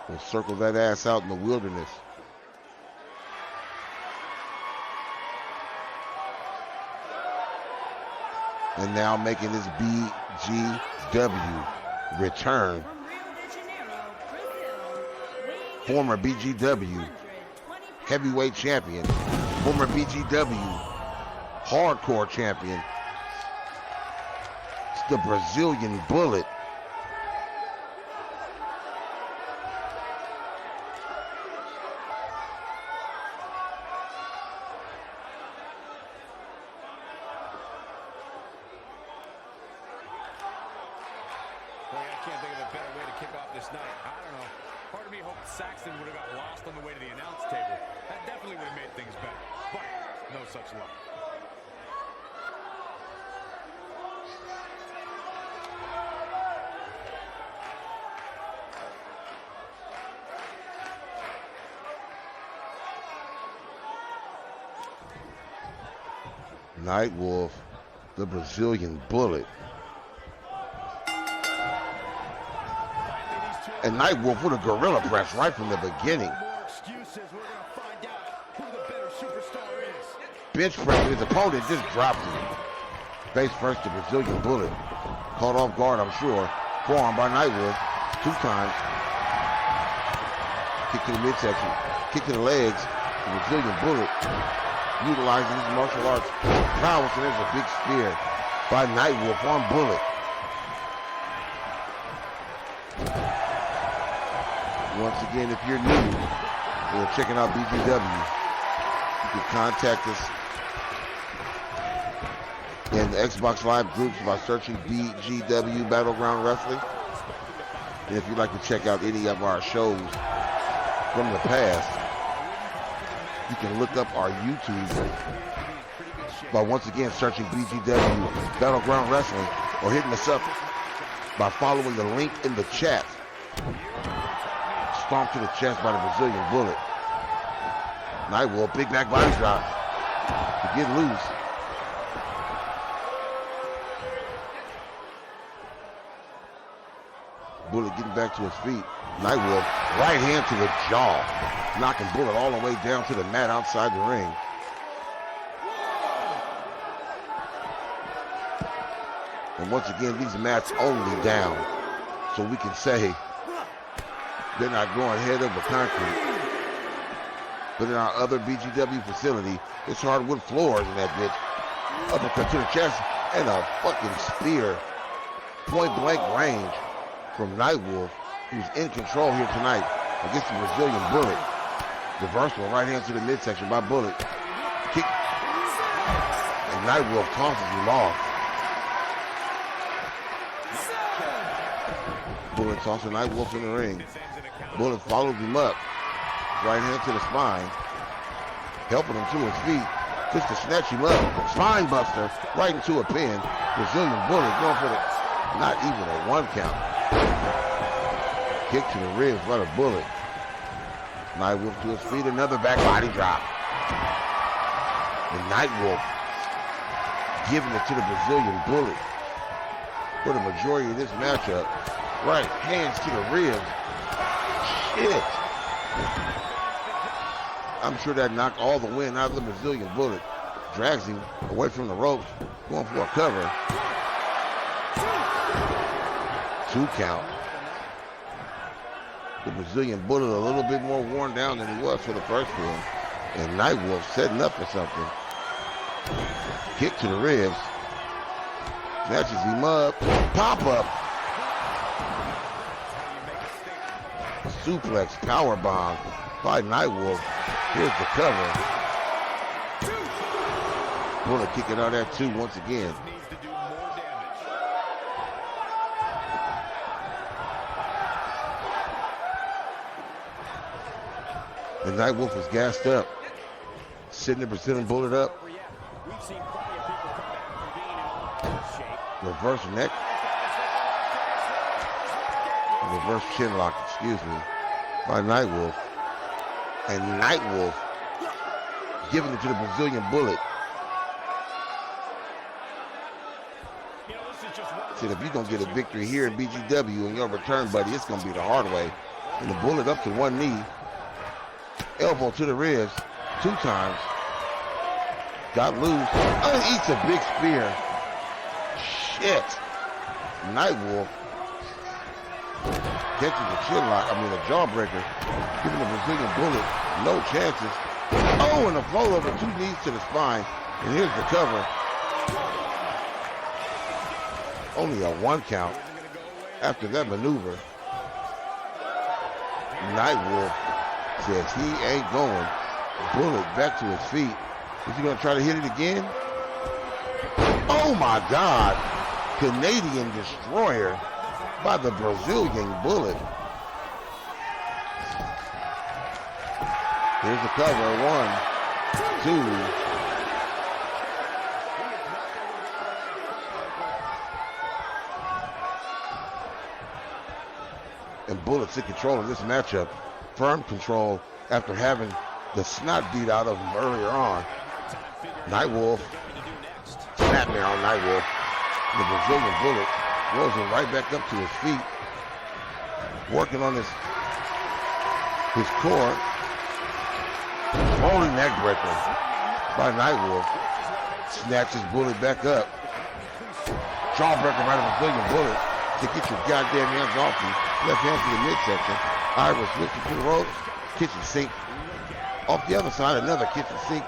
will circle that ass out in the wilderness. And now making his BGW return, former BGW heavyweight champion, former BGW hardcore champion, it's the Brazilian Bullet. Boy, I can't think of a better way to kick off this night. I don't know. Part of me hoped Saxton would have got lost on the way to the announce table. That definitely would have made things better. But no such luck. Nightwolf, the Brazilian Bullet. And Nightwolf with a gorilla press right from the beginning. Bench press, his opponent just drops him. Face first to Brazilian Bullet. Caught off guard, I'm sure. Forearm by Nightwolf 2 times. Kick to the midsection. Kick to the legs. The Brazilian Bullet utilizing his martial arts prowess, and there's a big spear by Nightwolf on Bullet. Once again, if you're new or checking out BGW, you can contact us in the Xbox Live groups by searching BGW Battleground Wrestling. And if you'd like to check out any of our shows from the past, you can look up our YouTube by once again searching BGW Battleground Wrestling, or hitting us up by following the link in the chat. Stomp to the chest by the Brazilian Bullet. Nightwolf, big back body drop to get loose. Bullet getting back to his feet. Nightwolf, right hand to the jaw, knocking Bullet all the way down to the mat outside the ring. And once again, these mats only down, so we can say they're not going head over concrete. But in our other BGW facility, it's hardwood floors in that bitch. Uppercut to the chest and a fucking spear. Point blank range from Nightwolf, who's in control here tonight against the Brazilian Bullet. Reversal, right hand to the midsection by Bullet. Kick. And Nightwolf tosses him off. Bullet tossing Nightwolf in the ring. Bullet follows him up. Right hand to the spine. Helping him to his feet. Just to snatch him up. Spine buster right into a pin. Brazilian Bullet going for the, not even a 1 count. Kick to the ribs by the Bullet. Nightwolf to his feet. Another back body drop. And Nightwolf giving it to the Brazilian Bullet for the majority of this matchup. Right, hands to the ribs. Shit. I'm sure that knocked all the wind out of the Brazilian Bullet. Drags him away from the ropes, going for a cover. 2 count. The Brazilian Bullet a little bit more worn down than he was for the first one. And Nightwolf setting up for something. Kick to the ribs. Snatches him up. Pop up. Suplex power bomb by Nightwolf. Here's the cover. Bullet kicking out at 2 once again. And Nightwolf is gassed up. Sitting the Brazilian Bullet up. Reverse neck. Reverse chin lock, excuse me, by Nightwolf. And Nightwolf giving it to the Brazilian Bullet. Said if you're going to get a victory here in BGW in your return, buddy, it's going to be the hard way. And the Bullet up to 1 knee. Elbow to the ribs 2 times. Got loose. Eats a big spear. Shit. Nightwolf catches the chin lock, the jawbreaker, giving the Brazilian Bullet no chances. Oh, and a flow over 2 knees to the spine. And here's the cover. Only a 1 count after that maneuver. Nightwolf says he ain't going. Bullet back to his feet. Is he going to try to hit it again? Oh my God. Canadian Destroyer by the Brazilian Bullet. Here's the cover. 1, 2. And Bullet's in control of this matchup. Firm control after having the snot beat out of him earlier on. Nightwolf. Snapmare on Nightwolf. The Brazilian Bullet rolls him right back up to his feet. Working on his core. Rolling neck breaker by Nightwolf. Snatches Bullet back up. Jawbreaker by the Brazilian Bullet to get your goddamn hands off you. Left hand to the midsection. Irish lifted to the ropes. Kitchen sink. Off the other side, another kitchen sink.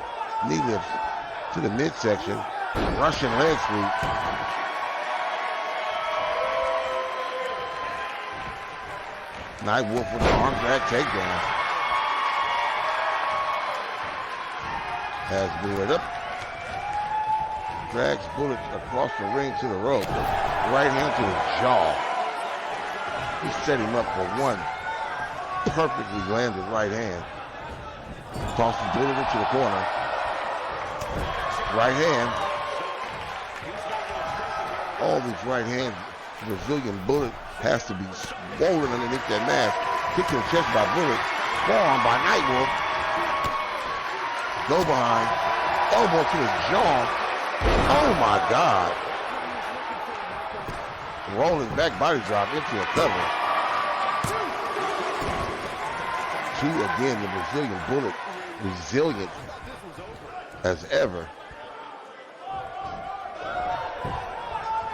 Knee lifts to the midsection. Russian leg sweep. Nightwolf with the arm drag takedown. Has Bullet up. Drags Bullet across the ring to the rope. Right hand to his jaw. He set him up for one perfectly landed right hand. Tosses Bullet into the corner. Right hand. All these right hands, Brazilian Bullet has to be swollen underneath that mask. Kick to the chest by Bullet. Forearm by Nightwolf. Go behind. Elbow to the jaw. Oh my God. Rolling back body drop into a cover. 2 again, the Brazilian Bullet, resilient as ever.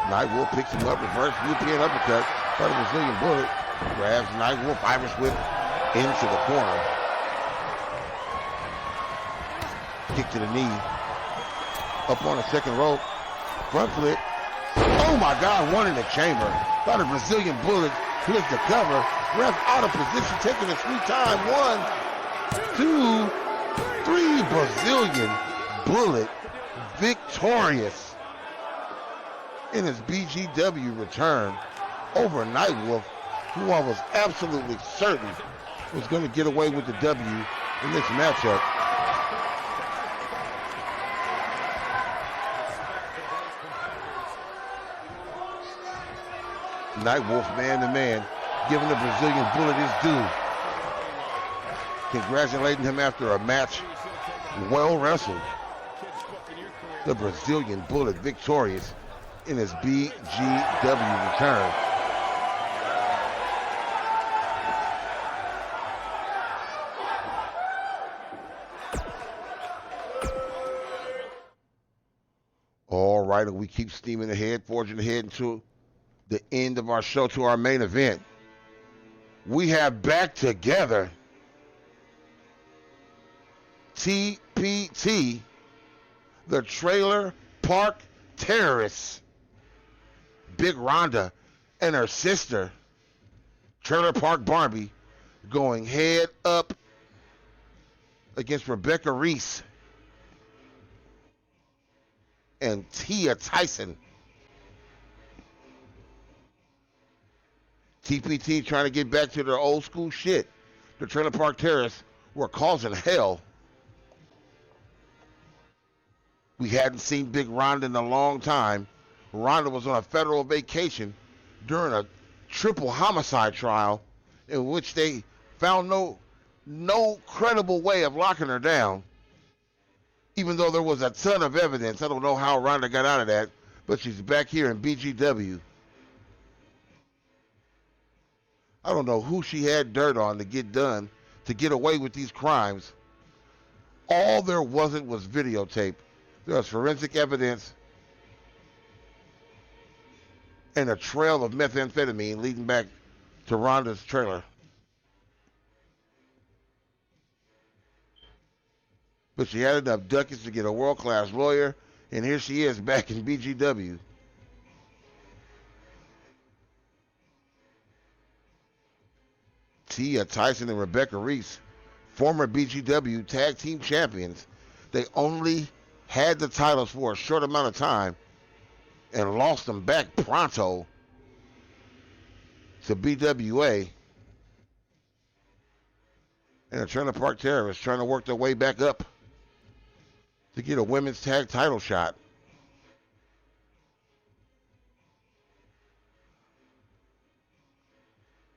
Nightwolf picks him up, reverse European uppercut by the Brazilian Bullet. Grabs Nightwolf, Irish whip into the corner. Kick to the knee. Up on the second rope. Front flip. Oh my God, one in the chamber. By the Brazilian Bullet. Flips the cover. Ref out of position, taking a sweet time. 1, 2, 3. Brazilian Bullet victorious in his BGW return over Nightwolf, who I was absolutely certain was going to get away with the W in this matchup. Nightwolf man to man, giving the Brazilian Bullet his due. Congratulating him after a match well wrestled. The Brazilian Bullet victorious in his BGW return. All right, and we keep steaming ahead, forging ahead into the end of our show, to our main event. We have back together TPT, the Trailer Park Terrorists. Big Rhonda and her sister, Trailer Park Barbie, going head up against Rebecca Reese and Tia Tyson. TPT trying to get back to their old school shit. The Trailer Park Terrorists were causing hell. We hadn't seen Big Rhonda in a long time. Rhonda was on a federal vacation during a triple homicide trial in which they found no credible way of locking her down, even though there was a ton of evidence. I don't know how Rhonda got out of that, but she's back here in BGW. I don't know who she had dirt on to get away with these crimes. All there wasn't was videotape. There was forensic evidence and a trail of methamphetamine leading back to Rhonda's trailer. But she had enough ducats to get a world-class lawyer, and here she is back in BGW. Tia Tyson and Rebecca Reese, former BGW tag team champions. They only had the titles for a short amount of time and lost them back pronto. to BWA. And the Trailer Park Terrorists trying to work their way back up to get a women's tag title shot.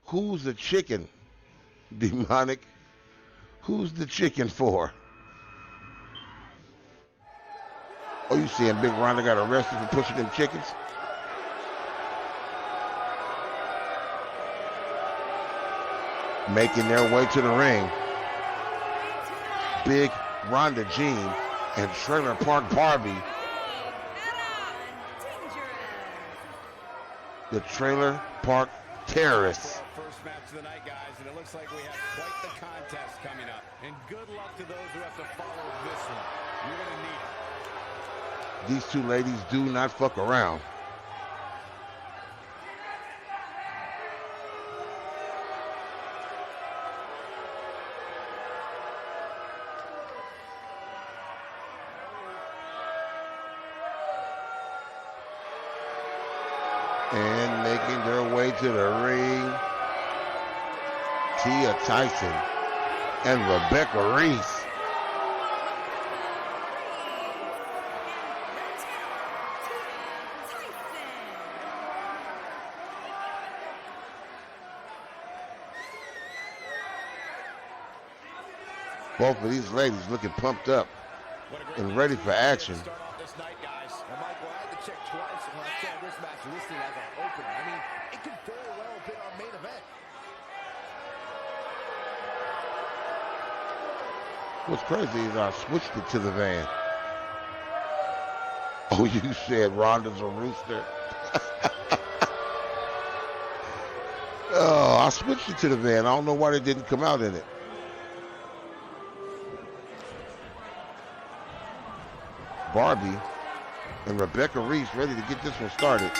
Who's the chicken, Demonic? Who's the chicken for? Oh, you seeing Big Ronda got arrested for pushing them chickens? Making their way to the ring. Big Ronda Jean and Trailer Park Barbie. The Trailer Park Terrorists. First match of the night, guys, and it looks like we have quite the contest coming up. And good luck to those who have to follow this one. You're going to need it. These two ladies do not fuck around. And making their way to the ring, Tia Tyson and Rebecca Reese. Both of these ladies looking pumped up and ready for action. Start off this night, guys. And Michael, I had to check twice when I saw this match listed as our opener. I mean, it could very well have been our main event. What's crazy is I switched it to the van. Oh, you said Ronda's a rooster? Oh, I switched it to the van. I don't know why they didn't come out in it. Barbie and Rebecca Reese ready to get this one started.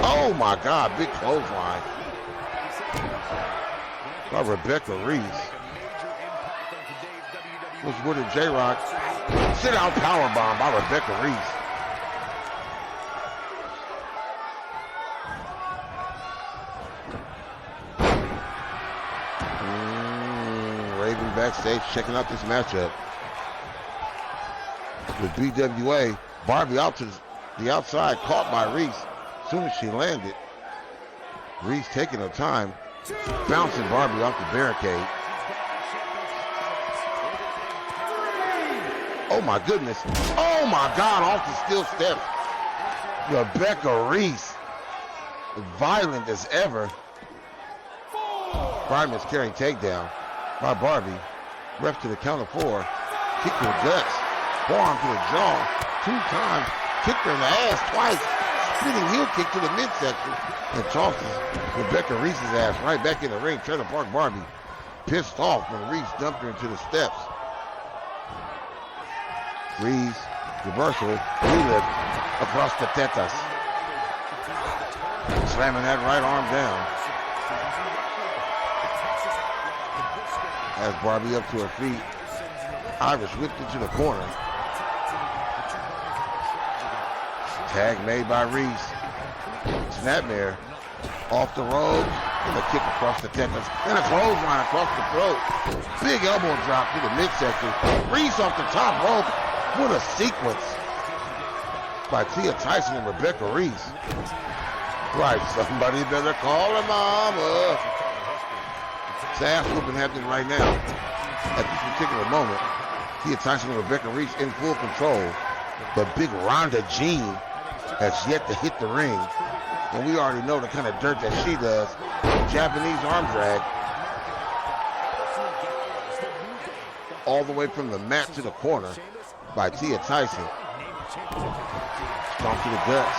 Oh my God, big clothesline by Rebecca Reese. Was with a J-Rock. Sit out powerbomb by Rebecca Reese. Raven backstage checking out this matchup. With BWA, Barbie out to the outside, caught by Reese. As soon as she landed, Reese taking her time, bouncing Barbie off the barricade. Oh my goodness. Oh my God, off the steel steps. Rebecca Reese, violent as ever. Barbie carrying takedown by Barbie. Ref to the count of 4. Kick to the guts. Forearm to the jaw, 2 times, kicked her in the ass twice, spinning heel kick to the midsection, and tosses Rebecca Reese's ass right back in the ring. Trailer Park Barbie pissed off when Reese dumped her into the steps. Reese, reversal, relip across the tetas. Slamming that right arm down. Has Barbie up to her feet. Irish whipped into the corner. Tag made by Reese. Snapmare off the ropes and a kick across the tetas and a clothesline across the throat. Big elbow drop to the midsection. Reese off the top rope. What a sequence by Tia Tyson and Rebecca Reese. Right, somebody better call her mama. It's ass whooping happening right now. At this particular moment, Tia Tyson and Rebecca Reese in full control. But Big Ronda Jean has yet to hit the ring. And we already know the kind of dirt that she does. Japanese arm drag. All the way from the mat to the corner by Tia Tyson. Stomp to the guts.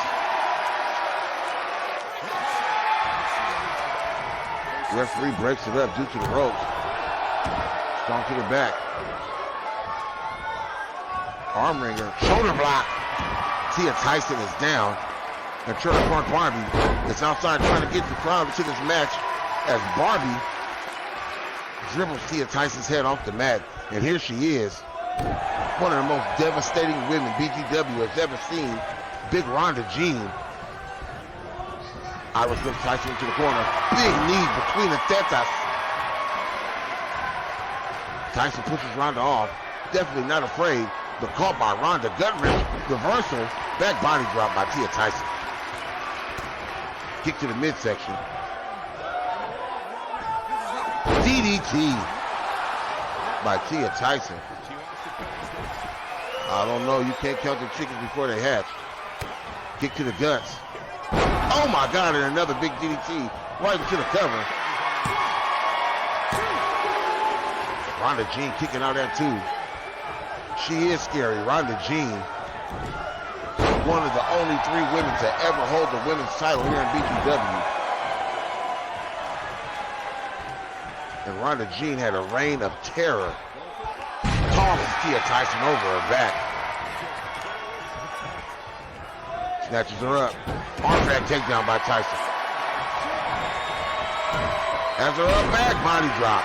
Referee breaks it up due to the ropes. Stomp to the back. Arm wringer, shoulder block. Tia Tyson is down. And Trailer Park Barbie is outside trying to get the crowd into this match as Barbie dribbles Tia Tyson's head off the mat. And here she is. One of the most devastating women BGW has ever seen. Big Ronda Jean. Irish whip Tyson into the corner. Big knee between the tetas. Tyson pushes Ronda off. Definitely not afraid, but caught by Ronda. Gut wrench, reversal, back body drop by Tia Tyson. Kick to the midsection. DDT by Tia Tyson. I don't know. You can't count the chickens before they hatch. Kick to the guts. Oh my God, and another big DDT right into the cover. Ronda Jean kicking out at 2. She is scary. Ronda Jean, one of the only 3 women to ever hold the women's title here in BTW. And Ronda Jean had a reign of terror. Tosses Tia Tyson over her back. Snatches her up. Arm drag takedown by Tyson. Has her up back, body drop.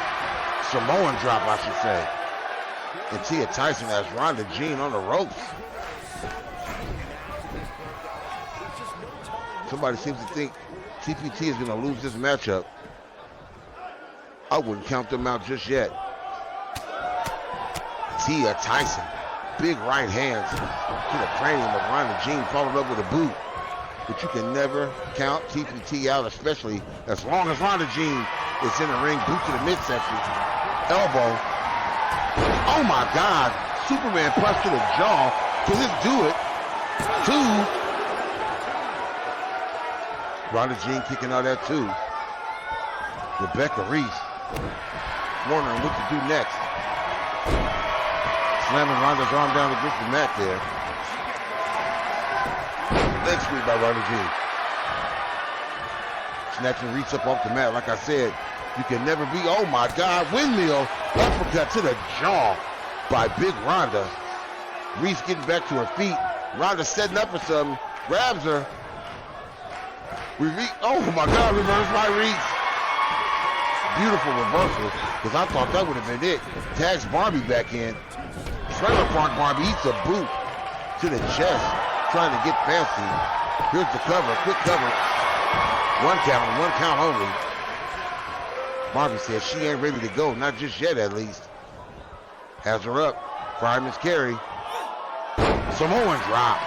Samoan drop, I should say. And Tia Tyson has Ronda Jean on the ropes. Somebody seems to think TPT is going to lose this matchup. I wouldn't count them out just yet. Tia Tyson, big right hands to the cranium of Ronda Jean, followed up with a boot. But you can never count TPT out, especially as long as Ronda Jean is in the ring. Boot to the midsection, elbow. Oh my God, Superman punch to the jaw. Can this do it? 2. Ronda Jean kicking out at 2. Rebecca Reese wondering what to do next. Slamming Ronda's arm down against the mat there. Leg sweep by Ronda Jean. Snatching Reese up off the mat. Like I said, you can never be, oh my God, windmill uppercut to the jaw by Big Ronda. Reese getting back to her feet. Ronda setting up for something. Grabs her. Oh my God, reverse by Reese. Beautiful reversal, because I thought that would have been it. Tags Barbie back in. Trailer Park Barbie eats a boot to the chest, trying to get fancy. Here's the cover, quick cover. 1 count only. Barbie says she ain't ready to go, not just yet at least. Has her up, fireman's carry. Samoan drop.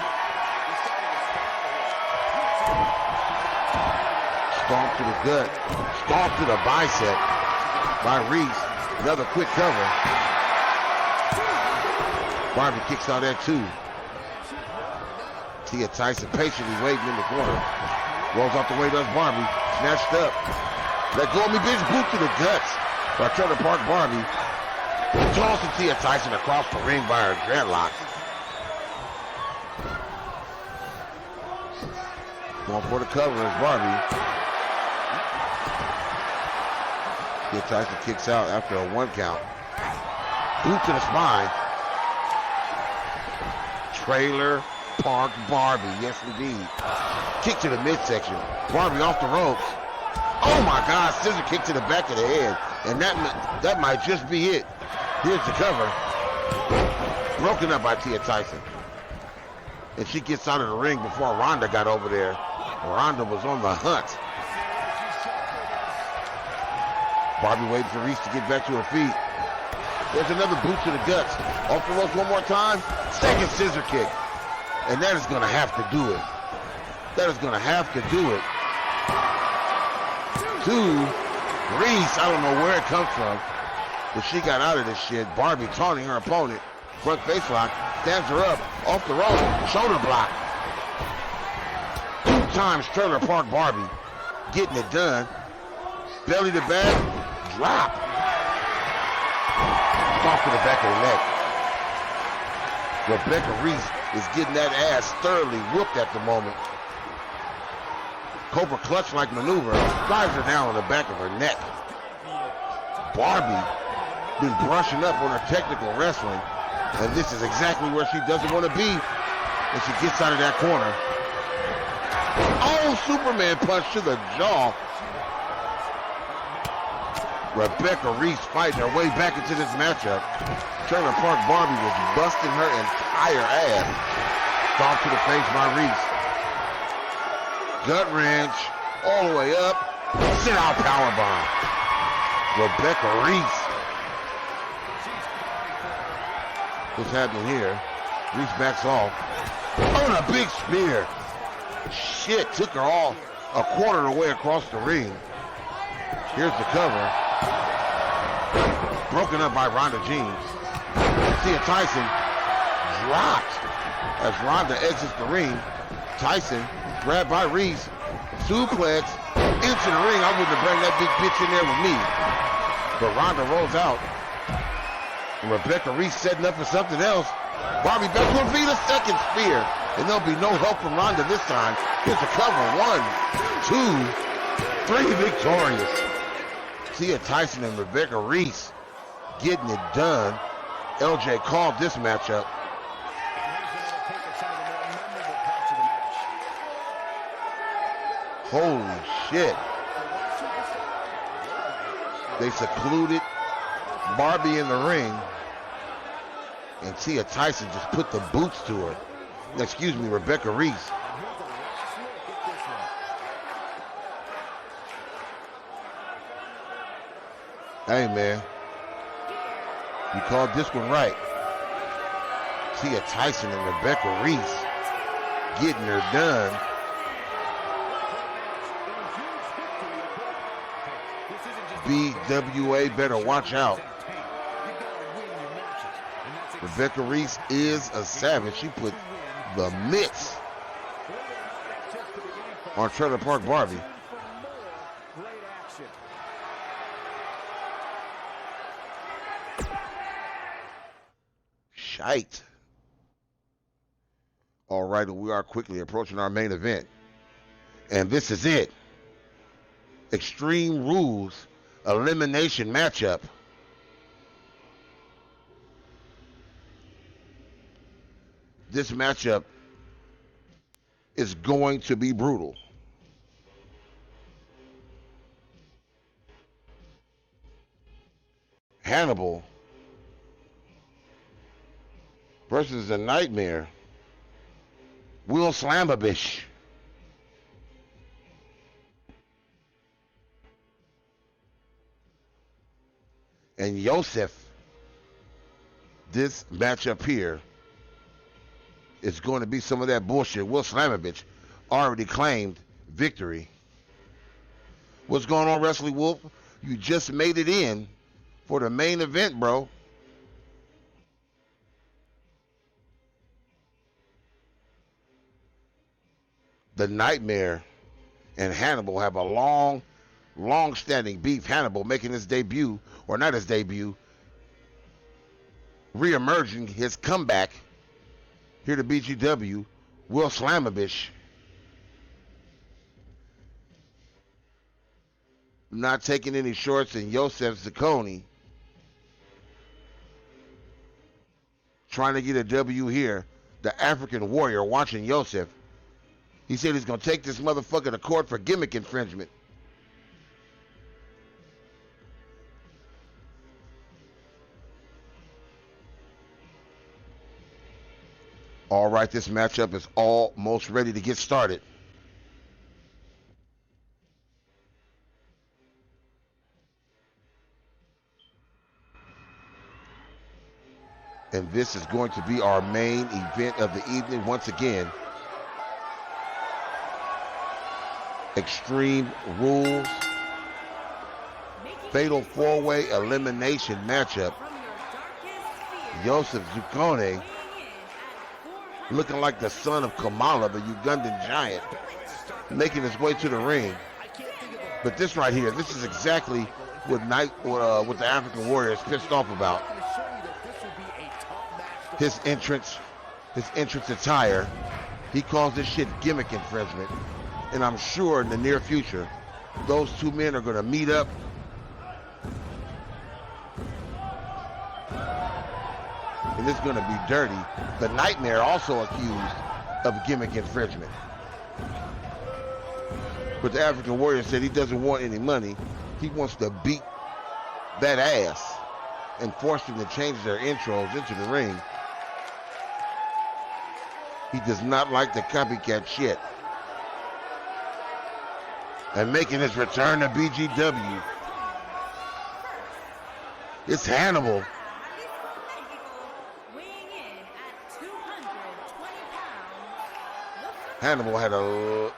Stomp to the gut, stomp to the bicep by Reese. Another quick cover. Barbie kicks out at 2. Tia Tyson patiently waiting in the corner. Rolls off the way, does Barbie. Snatched up. Let go of me, bitch. Boot to the guts by Trailer Park Barbie. Tossing Tia Tyson across the ring by her dreadlocks. Going for the cover is Barbie. Tia Tyson kicks out after a 1 count. Boot to the spine. Trailer Park Barbie, yes indeed. Kick to the midsection. Barbie off the ropes. Oh my God, scissor kick to the back of the head. And that might just be it. Here's the cover. Broken up by Tia Tyson. And she gets out of the ring before Ronda got over there. Ronda was on the hunt. Barbie waiting for Reese to get back to her feet. There's another boot to the guts. Off the ropes 1 more time. Second scissor kick. And that is going to have to do it. That is going to have to do it. 2. Reese, I don't know where it comes from, but she got out of this shit. Barbie taunting her opponent. Front face lock. Stands her up. Off the rope. Shoulder block. 2 times Trailer Park Barbie. Getting it done. Belly to back. Drop. Off to the back of the neck. Rebecca Reese is getting that ass thoroughly whooped at the moment. Cobra clutch-like maneuver drives her down on the back of her neck. Barbie been brushing up on her technical wrestling, and this is exactly where she doesn't want to be when she gets out of that corner. Oh, Superman punch to the jaw. Rebecca Reese fighting her way back into this matchup. Trailer Park Barbie was busting her entire ass. Stomp to the face by Reese. Gut wrench. all the way up. Sit out powerbomb. Rebecca Reese. What's happening here? Reese backs off. On a big spear. Shit, took her all a quarter of the way across the ring. Here's the cover. Broken up by Ronda James. Tia Tyson dropped as Ronda exits the ring. Tyson grabbed by Reese. Suplex into the ring. I wouldn't have brought that big bitch in there with me. But Ronda rolls out. Rebecca Reese setting up for something else. Barbie back will be the second spear. And there'll be no help from Ronda this time. Here's the cover. 1, 2, 3 victorious. Tia Tyson and Rebecca Reese getting it done. LJ called this matchup. Holy shit. They secluded Barbie in the ring. And Tia Tyson just put the boots to her. Excuse me, Rebecca Reese. Hey, man. You called this one right. Tia Tyson and Rebecca Reese getting her done. BWA better watch out. Rebecca Reese is a savage. She put the mitts on Trailer Park Barbie. Shite. All right, we are quickly approaching our main event. And this is it. Extreme Rules elimination matchup. This matchup is going to be brutal. Hannibal versus the Nightmare. Will Slamabish. And Yosef. This matchup here is going to be some of that bullshit. Will Slamovich already claimed victory. What's going on, Wrestling Wolf? You just made it in for the main event, bro. The Nightmare and Hannibal have a long-standing beef. Hannibal making his debut, or not his debut, re-emerging his comeback here to BGW. Will Slamabish not taking any shorts, and Yosef Zacconi trying to get a W here. The African Warrior watching Yosef. He said he's going to take this motherfucker to court for gimmick infringement. All right, this matchup is almost ready to get started. And this is going to be our main event of the evening once again. Extreme Rules Fatal 4-Way Elimination matchup. Yosef Zacconi looking like the son of Kamala, the Ugandan giant, making his way to the ring. But this right here, this is exactly what the African Warrior is pissed off about. His entrance attire. He calls this shit gimmick infringement. And I'm sure in the near future, those two men are going to meet up. And it's going to be dirty. The Nightmare also accused of gimmick infringement. But the African Warrior said he doesn't want any money. He wants to beat that ass and force them to change their intros into the ring. He does not like the copycat shit. And making his return to BGW, it's Hannibal. Hannibal had a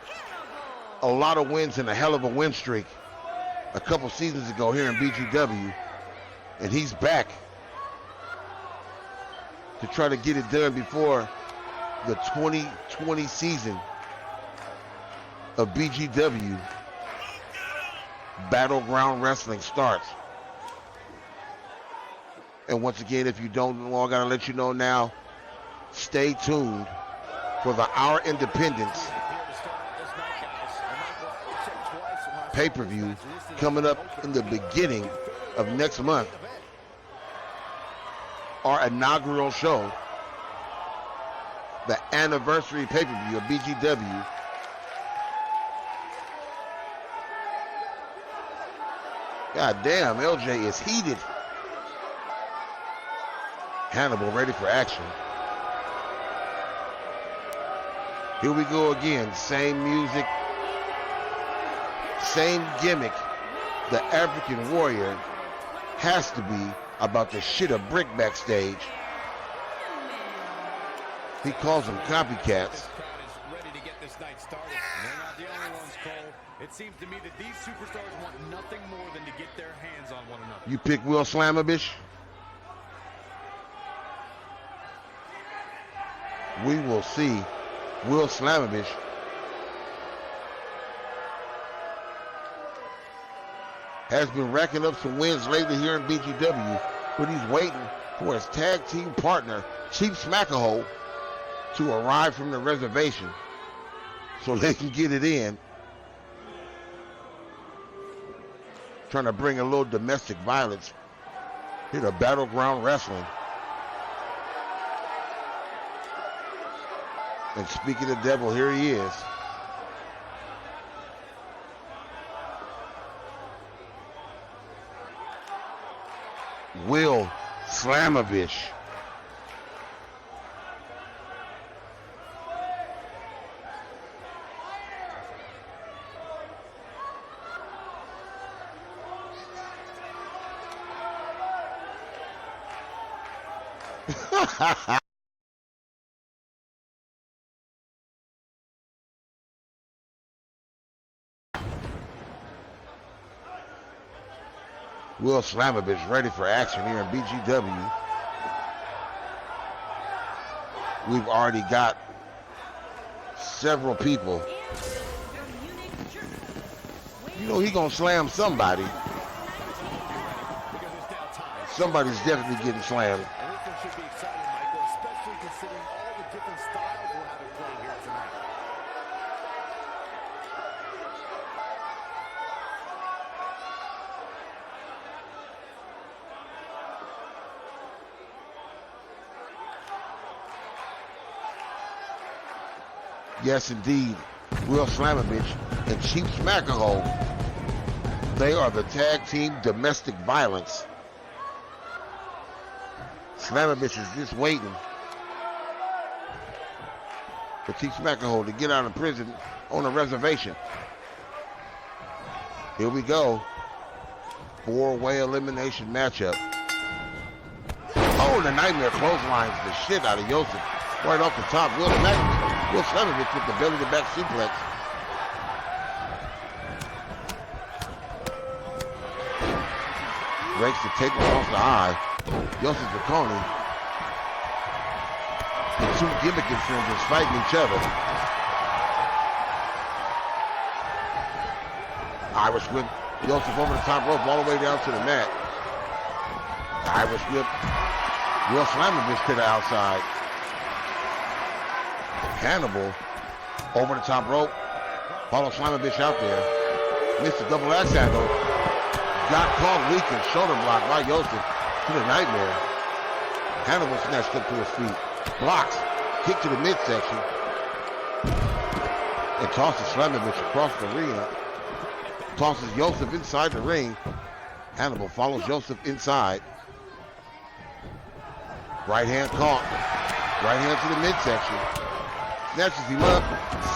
lot of wins and a hell of a win streak a couple seasons ago here in BGW, and he's back to try to get it done before the 2020 season of BGW Battleground Wrestling starts. And once again, if you don't know, I gotta let you know now, stay tuned for the Our Independence pay-per-view coming up in the beginning of next month. Our inaugural show, the anniversary pay-per-view of BGW. God damn, LJ is heated. Hannibal ready for action. Here we go again. Same music, same gimmick. The African Warrior has to be about to shit a brick backstage. He calls them copycats. Ready to get this night started. They're not the only ones, Cole. It seems to me that these superstars want nothing more than to get their hands on one another. You pick Will Slamabish? We will see. Will Slamabish has been racking up some wins lately here in BGW, but he's waiting for his tag team partner, Chief Smackahoe, to arrive from the reservation so they can get it in. Trying to bring a little domestic violence here to Battleground Wrestling. And speaking of the devil, here he is. Will Slamabish. Will Slamabish ready for action here in BGW. We've already got several people. You know he gonna slam somebody. Somebody's definitely getting slammed. And this one should be exciting, Michael, especially considering all the different styles we'll have at play here tonight. Yes, indeed. Will Slamabish and Chief Smackahoe. They are the tag team domestic violence. Slamabish is just waiting for Chief Smackahoe to get out of prison on a reservation. Here we go. 4-way elimination matchup. Oh, the Nightmare clotheslines the shit out of Yosef. Right off the top. Will Slamabish with the belly-to-back suplex. Breaks the tape off the eye. Yosef Zakoni. The two gimmick infringers fighting each other. Irish whip. Yosef over the top rope all the way down to the mat. Irish whip. Will Slamabish to the outside. Hannibal over the top rope. Follow Slamabish out there. Missed a double axe handle. Got caught weak and shoulder block by Yosef to the Nightmare. Hannibal snatched up to his feet. Blocks. Kick to the midsection. And tosses Slamabish across the ring. Tosses Yosef inside the ring. Hannibal follows Yosef inside. Right hand caught. Right hand to the midsection. Snatches him up.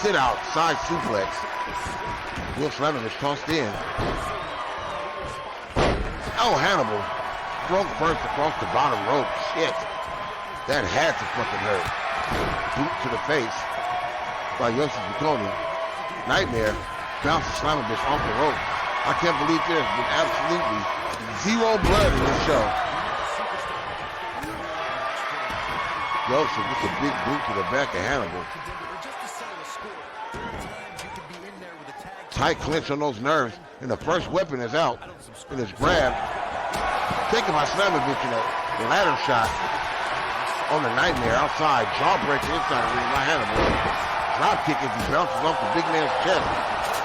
Sit out. Side suplex. Will Slammer is tossed in. Oh, Hannibal. Broke first across the bottom rope. Shit. That had to fucking hurt. Boot to the face by Yoshi Buconi. Nightmare bounces Slammer bitch off the rope. I can't believe there's been absolutely zero blood in this show. Yoshi gets a big boot to the back of Hannibal. Tight clinch on those nerves, and the first weapon is out, and it's grabbed. Taking my Slammer bitch in a ladder shot on the Nightmare outside. Jawbreaker inside the ring by Hannibal. Drop kick as he bounces off the big man's chest.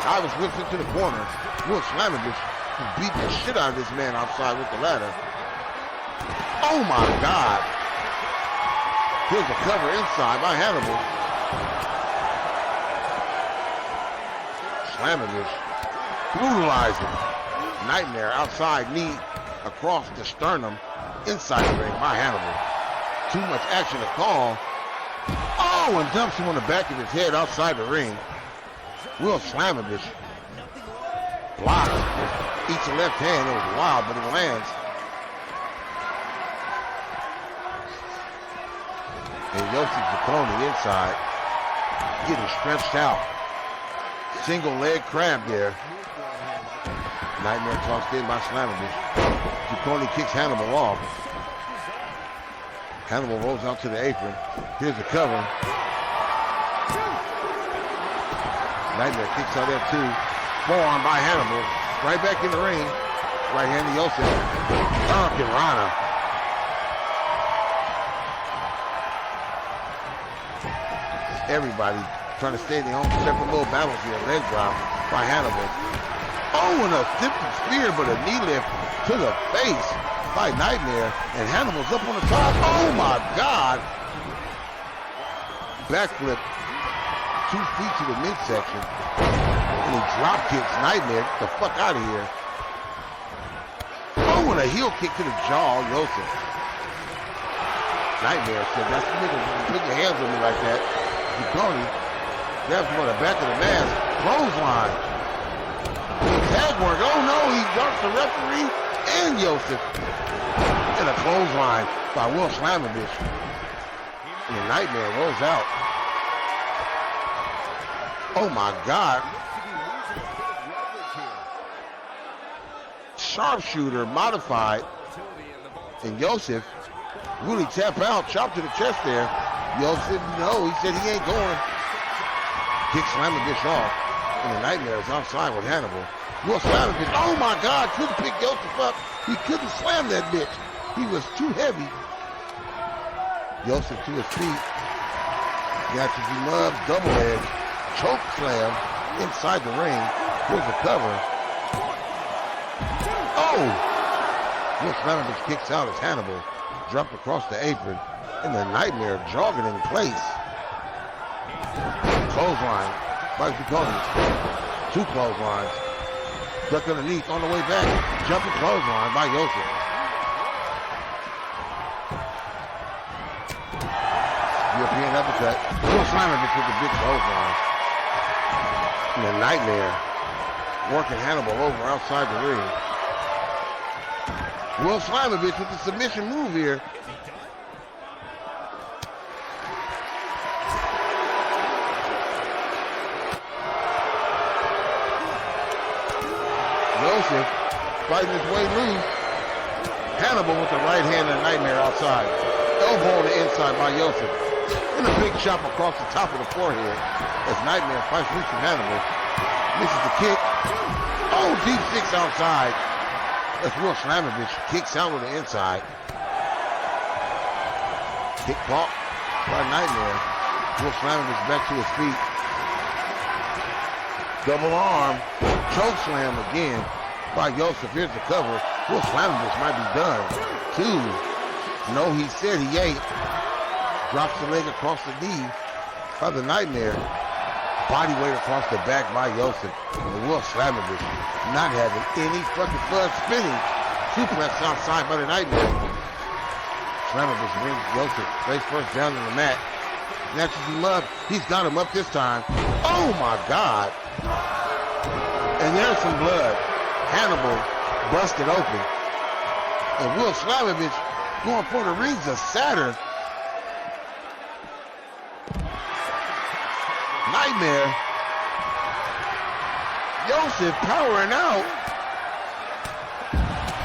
Iris whips into the corner. Will Slammer bitch beat the shit out of this man outside with the ladder. Oh my God. Here's a cover inside by Hannibal. Slammer bitch brutalizing. Nightmare outside knee across the sternum inside the ring by Hannibal. Too much action to call. Oh, and dumps him on the back of his head outside the ring. Will Slammer bitch blocks. Eats a left hand. It was wild, but it lands. And Yoshi Buconi inside, getting stretched out. Single leg crab there. Nightmare tossed in by Slammer bitch. Buconi kicks Hannibal off. Hannibal rolls out to the apron. Here's the cover. Nightmare kicks out there too. Forearm by Hannibal. Right back in the ring. Right hand to Yosef. Hurricane Rana. Everybody trying to stay in their own separate little battles here. Leg drop by Hannibal. Oh, and a different spear, but a knee lift to the face by Nightmare. And Hannibal's up on the top. Oh my God. Backflip 2 feet to the midsection. And he drop kicks Nightmare. Get the fuck out of here. Oh, and a heel kick to the jaw, Yosef. Nightmare said, that's the nigga, put your hands on me like that. Buconi grabs him on the back of the mask. Clothesline. Tag work. Oh no, he drops the referee and Yosef. And a clothesline by Will Slammer bitch. And the Nightmare rolls out. Oh my God. Sharpshooter modified. And Yosef really tap out. Chop to the chest there. Yosef, no, he said he ain't going. Kick Slammer bitch off. And the Nightmare is outside with Hannibal. Will Slammer bitch. Oh my God, couldn't pick Yosef up. He couldn't slam that bitch. He was too heavy. Yosef to his feet. Snatches him up, double edge. Choke slam inside the ring. Here's the cover. Oh! Will Slammer bitch kicks out as Hannibal dropped across the apron. And the Nightmare jogging in place. Clothesline by Buconi. 2 clotheslines. Duck underneath on the way back. Jumping clothesline by Yosef. European uppercut. Will Slammer with the big clothesline. And the Nightmare working Hannibal over outside the ring. Will Slammer with the submission move here. Yosef fighting his way loose. Hannibal with the right hand and Nightmare outside. Elbow on the inside by Yosef. And a big chop across the top of the forehead as Nightmare fights loose from Hannibal. Misses the kick. Oh, deep 6 outside. That's Will Slammer bitch kicks out with the inside. Kick block by Nightmare. Will Slammer bitch back to his feet. Double arm. Choke slam again by Yosef. Here's the cover. Will Slammer bitch might be done. 2. No, he said he ain't. Drops the leg across the knee by the Nightmare. Body weight across the back by Yosef. And Will Slammer bitch not having any fucking fun spinning. Suplex outside by the Nightmare. Slammer bitch brings Yosef face first down on the mat. Snatches him up. He's got him up this time. Oh my God. And there's some blood. Hannibal busted open. And Will Slamovich going for the rings of Saturn. Nightmare. Joseph powering out.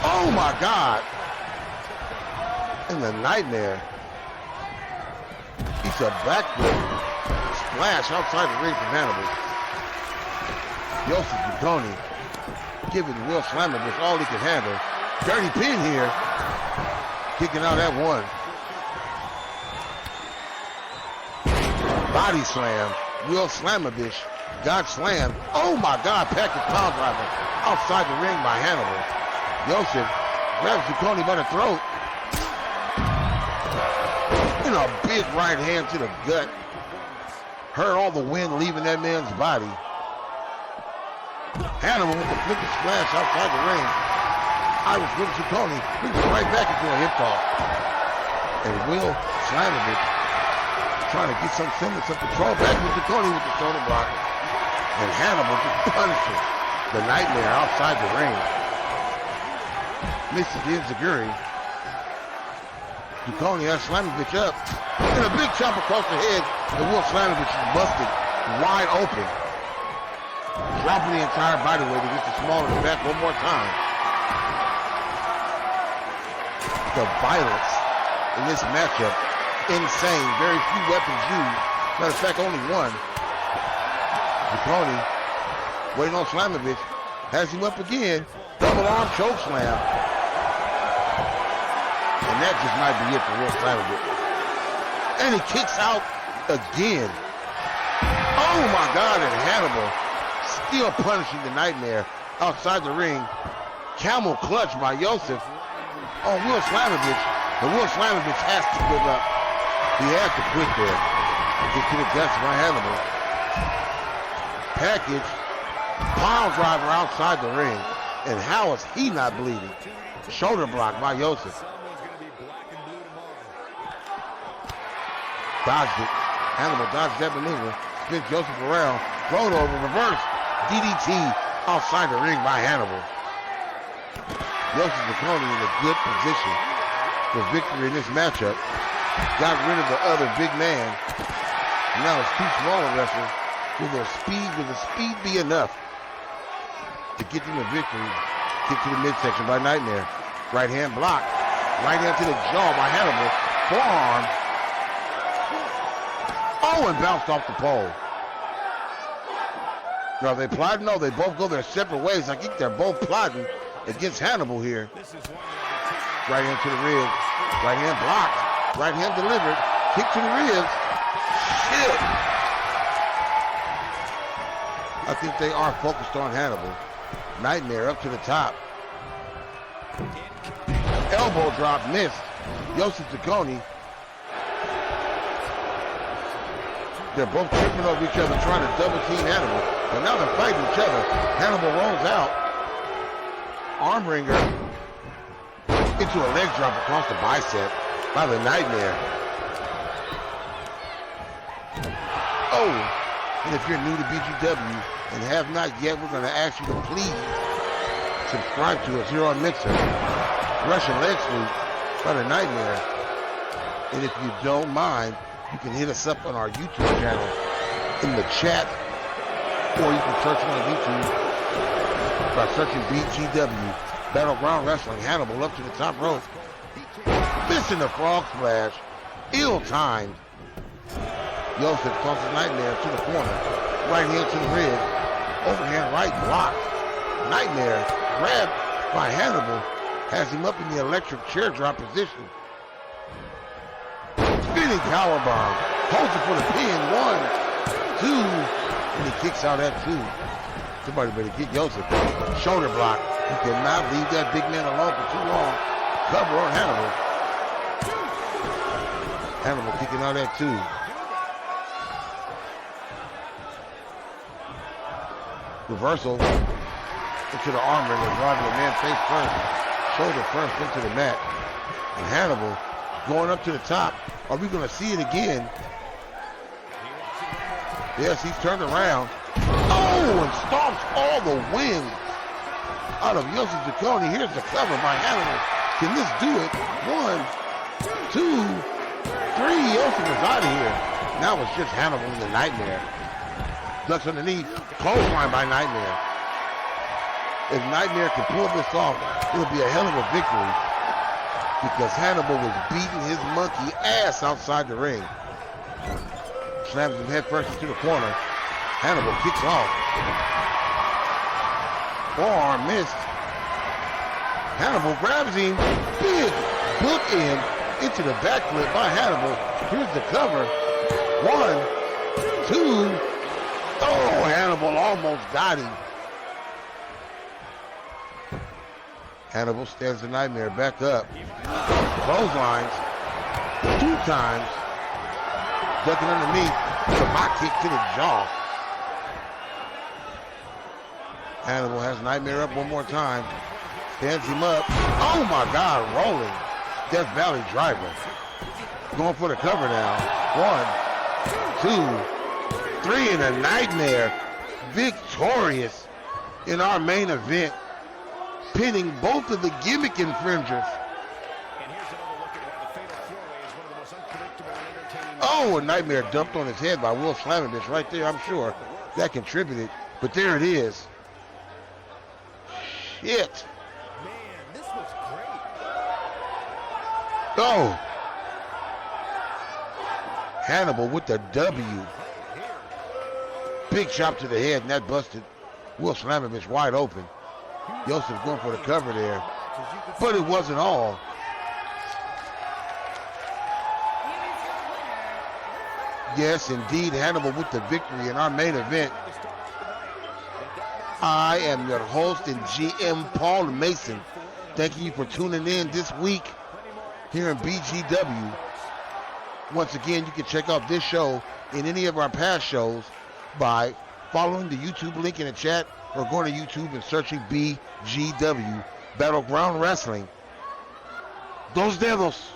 Oh my God. And the Nightmare. It's a backflip splash outside the ring from Hannibal. Joseph Duconi giving Will Slamovich all he can handle. Dirty pin here. Kicking out at one. Body slam. Will Slamovich got slammed. Oh my God, package power driver outside the ring by Hannibal. Joseph grabs Duconi by the throat. And a big right hand to the gut. Heard all the wind leaving that man's body. Hannibal with the flipping splash outside the ring. Irish whip Duconi brings it right back into a hip toss. And Will Slamovich trying to get some semblance of control back with Duconi with the shoulder block. And Hannibal just punishes the Nightmare outside the ring. Misses the enziguri. Duconi has Slamovich up. And a big chop across the head. And Will Slamovich is busted wide open. Dropping the entire body weight against the small of the back one more time. The violence in this matchup, insane. Very few weapons used. Matter of fact, only one. Duconi waiting on Slamovich. Has him up again. Double arm choke slam. And that just might be it for Will Slamovich. And he kicks out again. Oh my God, and Hannibal still punishing the Nightmare outside the ring. Camel clutch by Joseph on Will Slamovich. But Will Slamovich has to give up. He has to quit there. Get to the guts by Hannibal. Package. Pile driver outside the ring. And how is he not bleeding? Shoulder block by Joseph. Dodged it. Hannibal dodged that maneuver. Spins Joseph around. Rolled over. Reverse. DDT outside the ring by Hannibal. Joseph Duconi in a good position for victory in this matchup. Got rid of the other big man. Now it's two smaller wrestlers. Will the speed be enough to get them a victory? Kick to the midsection by Nightmare. Right hand block. Right hand to the jaw by Hannibal. Forearm. Oh, and bounced off the pole. Now, they plotting? No, they both go their separate ways. I think they're both plotting against Hannibal here. Right hand to the ribs. Right hand blocked. Right hand delivered. Kick to the ribs. Shit. I think they are focused on Hannibal. Nightmare up to the top. Elbow drop missed. Joseph Duconi. They're both tripping over each other, trying to double team Hannibal. But now they're fighting each other. Hannibal rolls out. Armbringer into a leg drop across the bicep by the Nightmare. Oh, and if you're new to BGW and have not yet, we're going to ask you to please subscribe to us here on Mixer. Russian leg sweep by the Nightmare. And if you don't mind, you can hit us up on our YouTube channel in the chat, or you can search on YouTube by searching BGW, Battleground Wrestling. Hannibal up to the top rope. Missing the frog splash. Ill-timed. Joseph tosses Nightmare to the corner. Right hand to the rib. Overhand right block. Nightmare grabbed by Hannibal. Has him up in the electric chair drop position. Spinning powerbomb. Holds it for the pin. 1, 2. And he kicks out at 2. Somebody better get Joseph. Shoulder block. He cannot leave that big man alone for too long. Cover on Hannibal. Hannibal kicking out at 2. Reversal into the arm ring and driving the man face first. Shoulder first into the mat. And Hannibal going up to the top. Are we going to see it again? Yes, he's turned around. Oh, and stomps all the wind out of Yossi Ciccone. Here's the cover by Hannibal. Can this do it? 1, 2, 3. Yossi was out of here. Now it's just Hannibal in the Nightmare. Ducks underneath. Clothesline by Nightmare. If Nightmare can pull this off, it'll be a hell of a victory. Because Hannibal was beating his monkey ass outside the ring. Slams him head first into the corner. Hannibal kicks off. Forearm missed. Hannibal grabs him. Big bookend into the backflip by Hannibal. Here's the cover. 1, 2. Oh, Hannibal almost got him. Hannibal stands the Nightmare back up. Clotheslines 2 times. Ducking underneath. The hot kick to the jaw. Hannibal has Nightmare up one more time. Stands him up. Oh my God, rolling. Death Valley driver. Going for the cover now. 1, 2, 3, and a Nightmare victorious in our main event, pinning both of the gimmick infringers. Oh, a Nightmare dumped on his head by Will Slamovich right there. I'm sure that contributed, but there it is. Shit. Man, this was great. Oh. Hannibal with the W. Big chop to the head, and that busted Will Slamovich wide open. Yosef going for the cover there, but it wasn't all. Yes, indeed, Hannibal with the victory in our main event. I am your host and GM, Paul Mason. Thanking you for tuning in this week here in BGW. Once again, you can check out this show and any of our past shows by following the YouTube link in the chat or going to YouTube and searching BGW, Battleground Wrestling. Dos dedos.